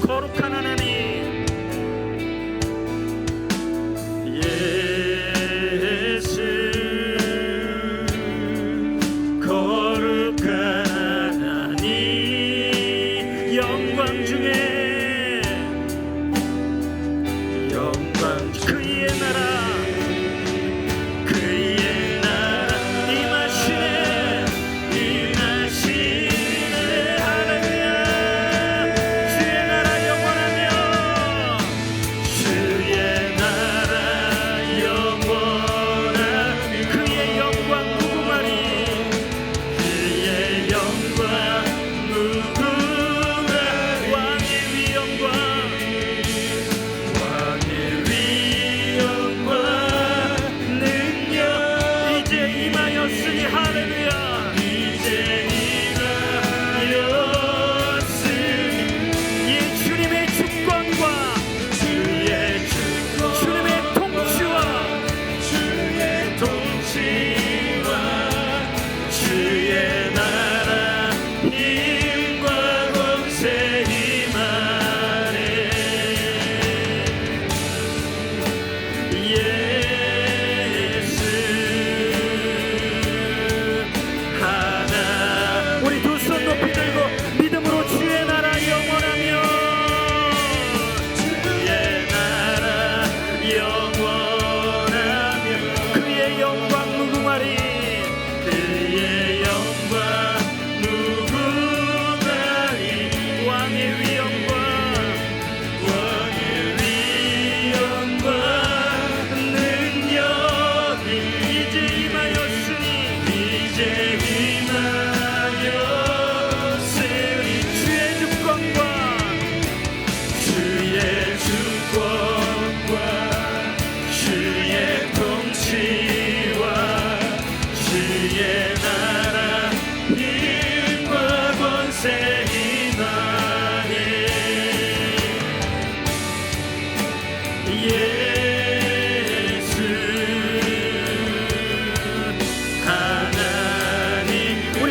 거룩한 하나님, 예수 거룩한 하나님, 영광 중에 영광, 그의 나라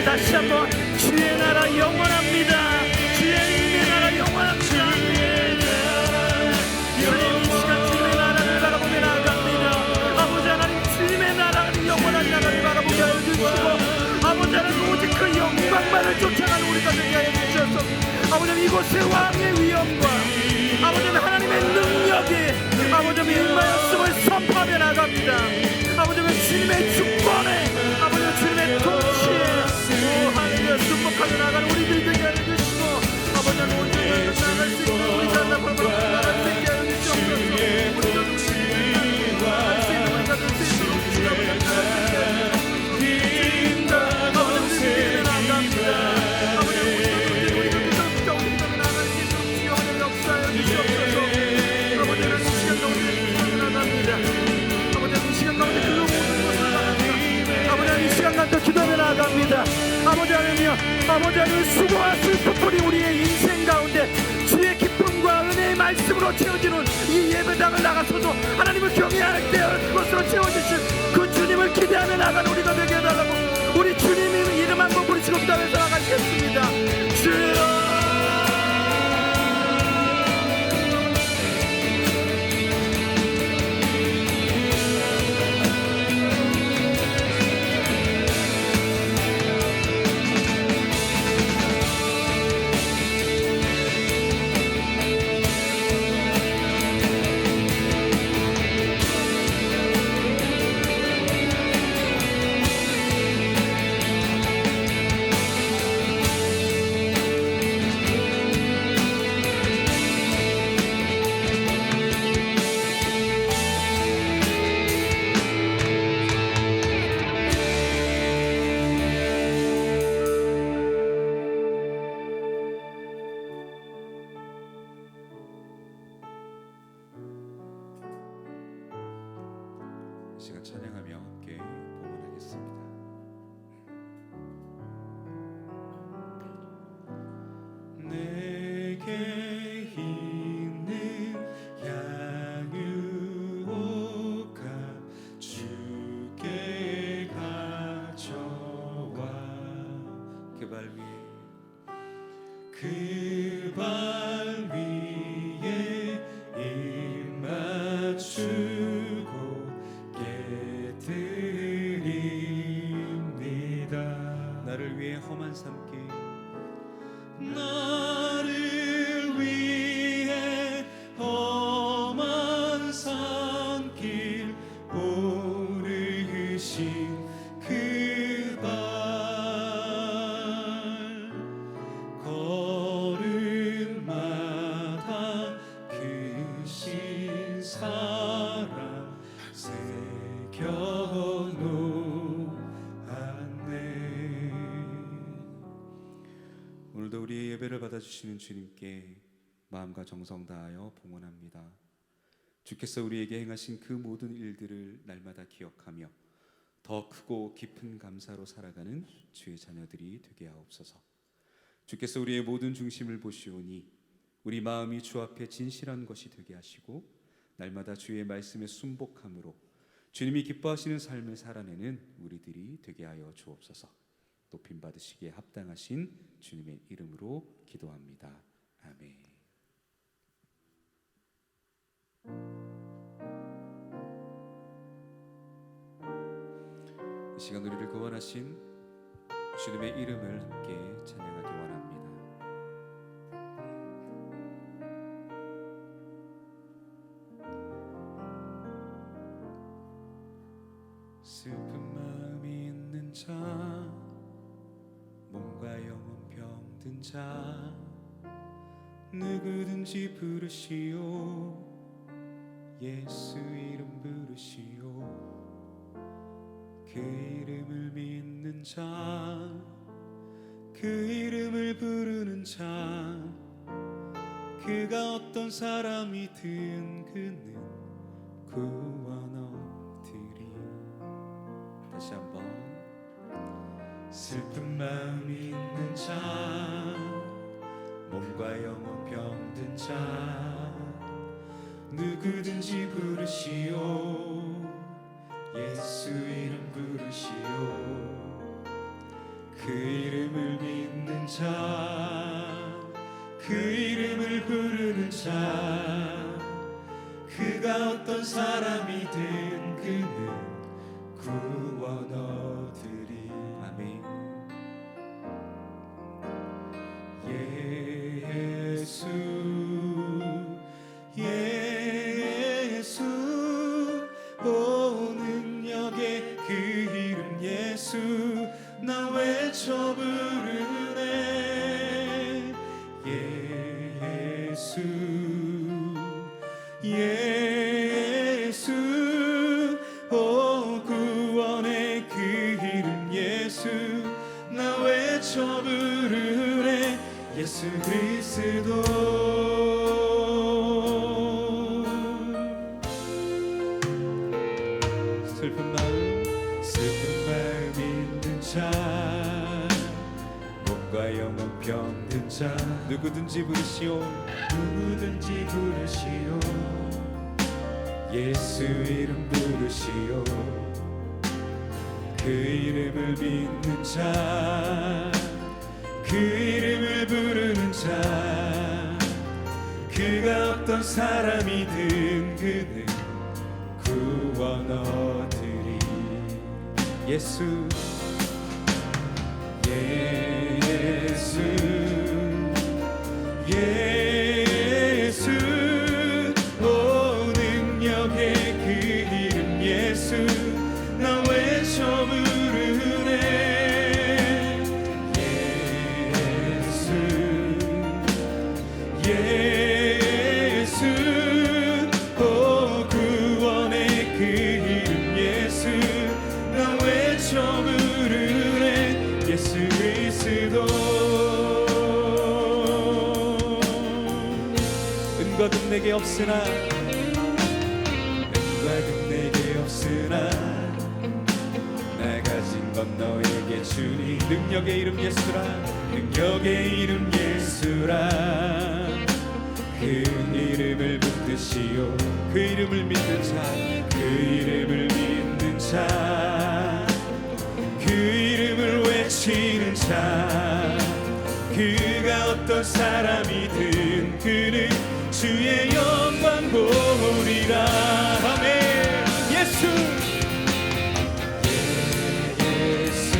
다시 한번 주의 나라 영원합니다. 주의 나라 영원합니다. 주님 이 시간 주님의 나라를 바라보며 나아갑니다. 아버지 하나님 주님의 나라를 영원한 나라를 바라보게 하여 주시고 아버지 하나님 오직 그 영광만을 쫓아가는 우리가 되게 하여 주셔서 아버지 하나님 이곳의 왕의 위엄과 아버지 하나님의 능력이 아버지 하나님 임하였음을 선포하며 나갑니다. 아버지 하나님 주님의 주권에 아버지 하나님 주님의 통치에 하나님의 승복하며 나가는 우리들이 되게 하여 주시고 아버지 하나님 온전히 나갈 수 있는 우리 자나 바로 나갈 수 있게 하여 주시옵소서. 우리가 할 수 있는 우리가 될 수 있도록 주여 기도하며 나아갑니다. 아버지 하나님이여, 아버지 하나님 수고와 슬픔뿐이 우리의 인생 가운데 주의 기쁨과 은혜의 말씀으로 채워지는 이 예배당을 나가서도 하나님을 경외할 때 그것으로 채워주신 그 주님을 기대하며 나가는 우리가 되게 해달라고 우리 주님의 이름 한번 부르시고 기도하면서 나가시겠습니다. 주여 시간 찬양하며 함께 봉헌하겠습니다. 내게 있는 향유가 주께 가져와 그 발 위에 험한 산길 나를 위해 험한 산길 오르신 그 발 걸음마다 그 신사랑 새겨놓았네. 오늘도 우리의 예배를 받아주시는 주님께 마음과 정성 다하여 봉헌합니다. 주께서 우리에게 행하신 그 모든 일들을 날마다 기억하며 더 크고 깊은 감사로 살아가는 주의 자녀들이 되게 하옵소서. 주께서 우리의 모든 중심을 보시오니 우리 마음이 주 앞에 진실한 것이 되게 하시고 날마다 주의 말씀에 순복함으로 주님이 기뻐하시는 삶을 살아내는 우리들이 되게 하여 주옵소서. 높임 받으시기에 합당하신 주님의 이름으로 기도합니다. 아멘. 이 시간 우리를 구원하신 주님의 이름을 함께 찬양하기 원합니다. 슬픈 마음이 있는 자, 몸과 영혼 병든 자, 누구든지 부르시오. 예수 이름 부르시오. 그 이름을 믿는 자, 그 이름을 부르는 자, 그가 어떤 사람이든 그는 구원 얻으리. 다시 한번. 슬픈 마음이 있는 자, 몸과 영혼 병든 자, 누구든지 부르시오. 예수 이름 부르시오. 그 이름을 믿는 자, 그 이름을 부르는 자, 그가 어떤 사람이든 그는 구원 얻으리. 아멘. 예수 예수 오 능력의 그 이름 예수 나 외쳐 부르네. 예수 예수 오 구원의 그 이름 예수 나 외쳐 부르네. 예수 그리스도. 슬픈 마음 있는 자, 몸과 영혼 병든 자, 누구든지 부르시오. 누구든지 부르시오. 예수 이름 부르시오. 그 이름을 믿는 자, 그 이름을 부르는 자, 그가 어떤 사람이든 그는 구원 얻으리. 예수 예수 예수 오 능력의 그 이름 예수 나 외쳐 부르네. 예수 예수 오 구원의 그 이름 예수 나 외쳐 부르네. 예수 그리스도. 은과 금 내게 없으나 은과 금 내게 없으나 나 가진 건 너에게 주니. 능력의 이름 예수라. 능력의 이름 예수라. 그 이름을 붙드시오. 그 이름을 믿는 자, 그 이름을 믿는 자, 그 이름을 외치는 자, 그가 어떤 사람이든 그는 주의 영광 보리라. 아멘. 예수 예수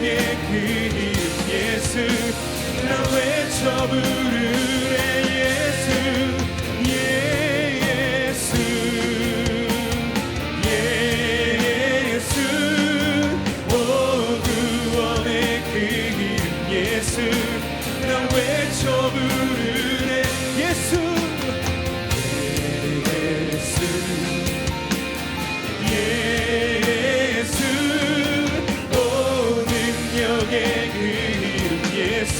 능력의 그 이름 예수 나 외쳐 부르네 예수 예수 예수 오 구원의 그 이름 예수 나 외쳐 부르네 예수 예수 오 능력의 그 이름 예수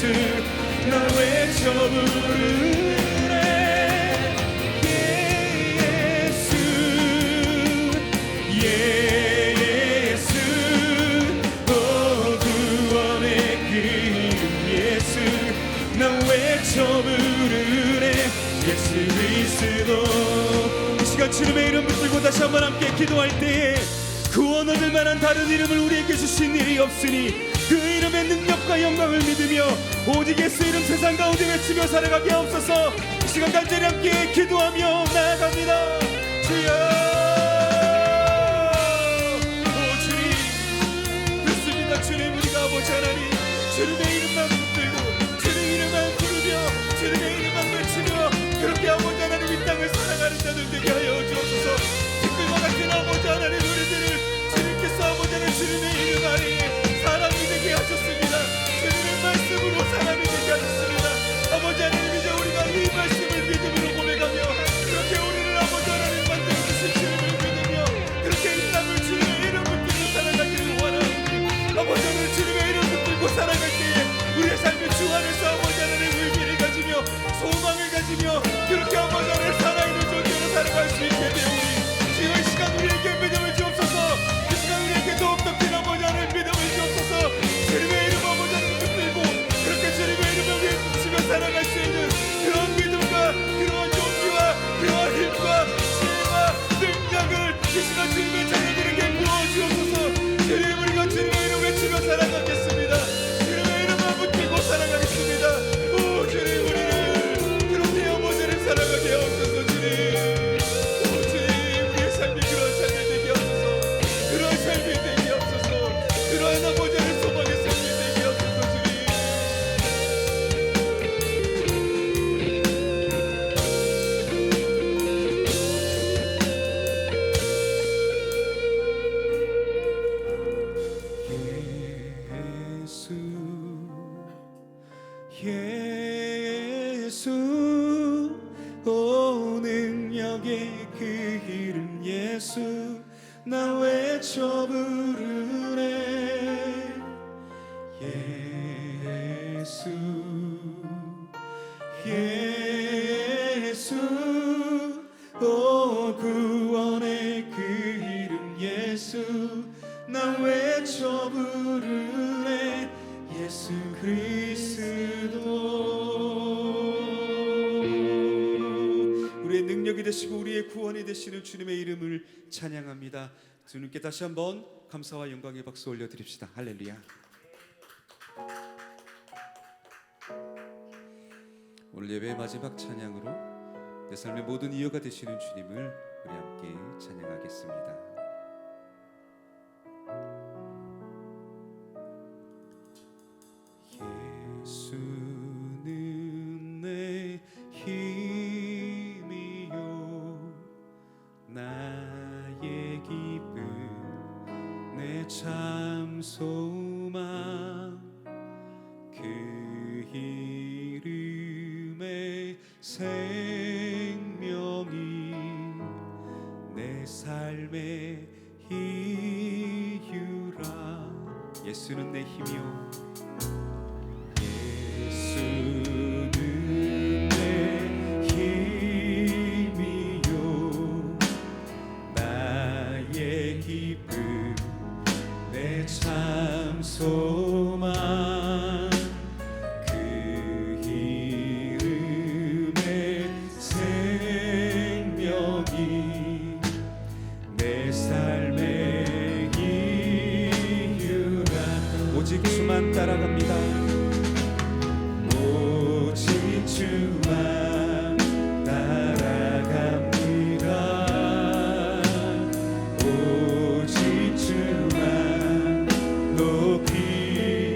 나 외쳐 부르네 예수 예수 오 구원의 그 이름 예수 나 외쳐 부르네 예수 그리스도 이 시간 주님의 이름 붙들고 다시 한번 함께 기도할 때에 구원 얻을 만한 다른 이름을 우리에게 주신 일이 없으니 그 이름의 능력과 영광을 믿으며 오직 예수 이름 세상 가운데 외치며 살아가게 하옵소서. 이 시간 간절히 함께 기도하며 나아갑니다. 주여 오 주님 그렇습니다. 주님 우리가 아버지 하나님 주님의 이름만 붙들고 주님의 이름만 부르며 주님의 이름만 외치며 그렇게 아버지 하나님 이 땅을 살아가는 자들 되게 하여 주옵소서. 특별과 같은 아버지 하나님 우리들을 주님께서 아버지 하나님 주님의 이름 아래 사람이 되게 하셨습니다. 주님의 말씀으로 사람이 되게 하셨습니다. 아버지 하나님 이제 우리가 이 말씀을 믿음으로 고백하며 그렇게 우리를 아버지 하나님 만들어주신 주님을 믿으며 그렇게 이 땅을 주님의 이름 붙들고 살아가기를 원하오니 아버지 하나님 주님의 이름 붙들고 살아갈 때에 우리의 삶의 주 안에서 아버지 하나님 의미를 가지며 소망을 가지며 그렇게 아버지 하나님 살아있는 존재로 살아갈 수 있게 되오니 지금 이 시간 우리에게 믿음을 주옵소서. 이 시간 우리에게 더욱더 큰 아버지 하나님 믿음을 주옵소서. 주님의 이름 아버지 하나님 붙들고 그렇게 주님의 이름을 위해 붙이며 살아갈 수 있는 그런 믿음과 그러한 용기와 그러한 힘과 지혜와 능력을 이 시간 주님의 자녀들에게 부어주옵소서. 주님 우리가 주님의 이름 외치며 살아가겠습니다. 주님의 이름만 붙들고 살아가겠습니다. 오 주님 우리를 그렇게 아버지를 살아가게 하옵소서. 주님 오 주님 우리의 삶이 그런 삶이 되게 하옵소서. 그런 삶이 되게 하옵소서. 그러한 아버지의 소망의 삶이 되게 하옵소서. 주님 예수 오 능력의 그 이름 예수 나 외쳐 부르네 예수 예수 오 구원의 그 이름 예수 나 외쳐 부르네 예수 그리스도 우리의 능력이 되시고 우리의 구원이 되시는 주님의 이름을 찬양합니다. 주님께 다시 한번 감사와 영광의 박수 올려드립시다. 할렐루야. 오늘 예배의 마지막 찬양으로 내 삶의 모든 이유가 되시는 주님을 우리 함께 찬양하겠습니다. 예수는 내 힘이요 나의 기쁨 내 참 소망 그 이름의 생명이 내 삶의 이유라 예수는 내 힘이요 예수는 내 힘이요 나의 기쁨 내 참 소망 그 이름의 생명이 내 삶의 이유라 오직 주만 따라갑니다. 오직 주만 따라갑니다. 오직 주만 높이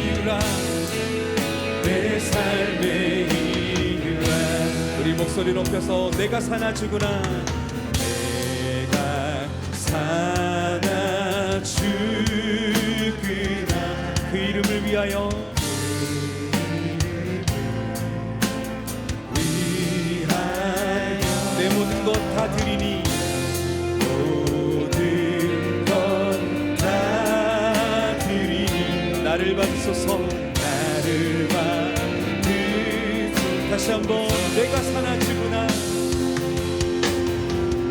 이유라 내 삶의 이유라. 우리 목소리 높여서 내가 사나 죽으나 내가 사나 죽으나 그 이름을 위하여 내 모든 것 다 드리니 모든 것 다 드리니 나를 받으소서 나를 받으소서. 다시 한번 내가 사나 죽으나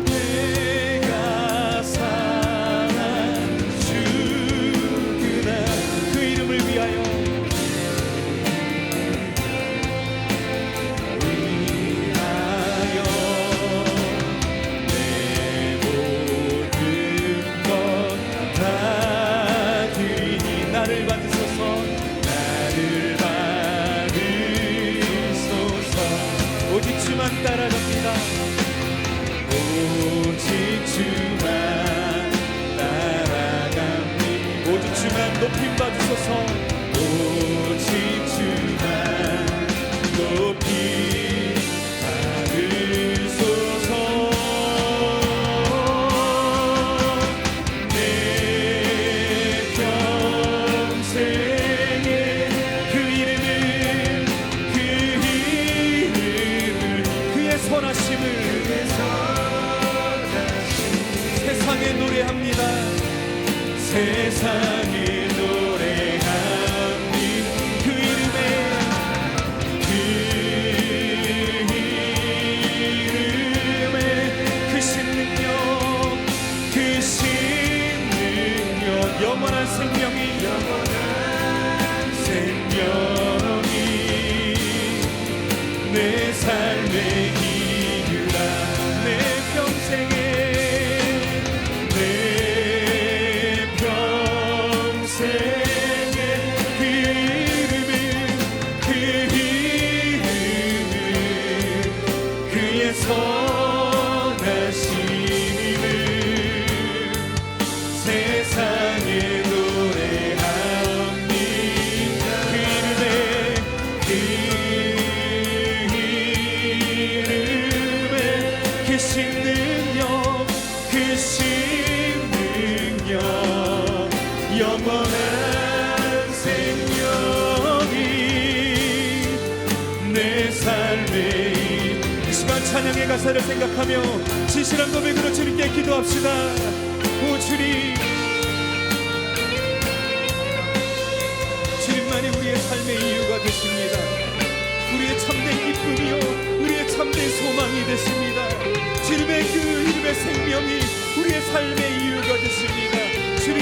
내가 사나 죽으나 그 이름을 위하여 따라갑니다. 오직 주만 따라갑니다. 오직 주만 높임 받으소서. 오직 주만 높임 받으소서. 내 평생에 그 이름을 선하심을 세상에 노래합니다. 세상에 노래합니다. 그 이름에 크신 능력 크신 능력 영원한 생명이 내 삶의 영원한 생명이 내 삶의 이 시간 찬양의 가사를 생각하며 진실한 고백으로 주님께 기도합시다. 오 주님, 주님만이 우리의 삶의 이유가 되십니다. 우리의 참된 기쁨이요 우리의 참된 소망이 되십니다. 주님의 그 이름의 생명이 우리의 삶의 이유가 되십니다. 주님,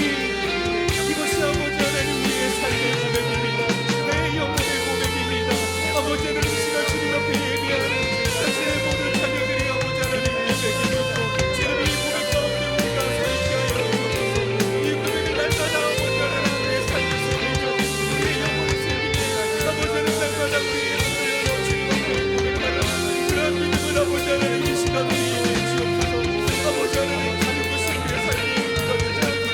이것이 아버지 하나님 우리의 삶의 고백입니다. 내 영혼의 고백입니다. 아버지 하나님 이 시간 주님 앞에 예비하는 당신의 모든 자녀들이 아버지 하나님 고백이 있고 주님 이 고백 가운데 우리가 서 있게 하여 주옵소서. 이 고백을 날마다 아버지 하나님 우리의 삶의 소리죠 우리의 영혼의 소리입니다. 아버지 하나님 날마다 우리의 영혼을 주님 앞에 고백하는 그런 믿음을 아버지 하나님 이 시간 우리에게 주옵소서. 아버지 하나님 가는 것이 우리의 삶의 이유가 되지 않게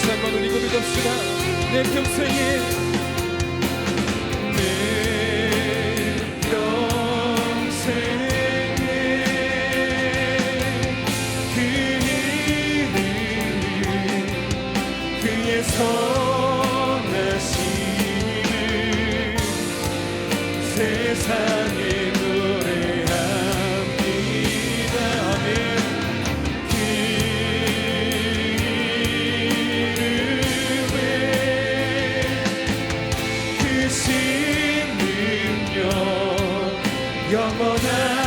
다시 한번 우리 고백합시다. 내 평생에 그 이름 그의 선하심을 세상에 노래합니다. 아멘. 그 이름에 크신 능력 영원한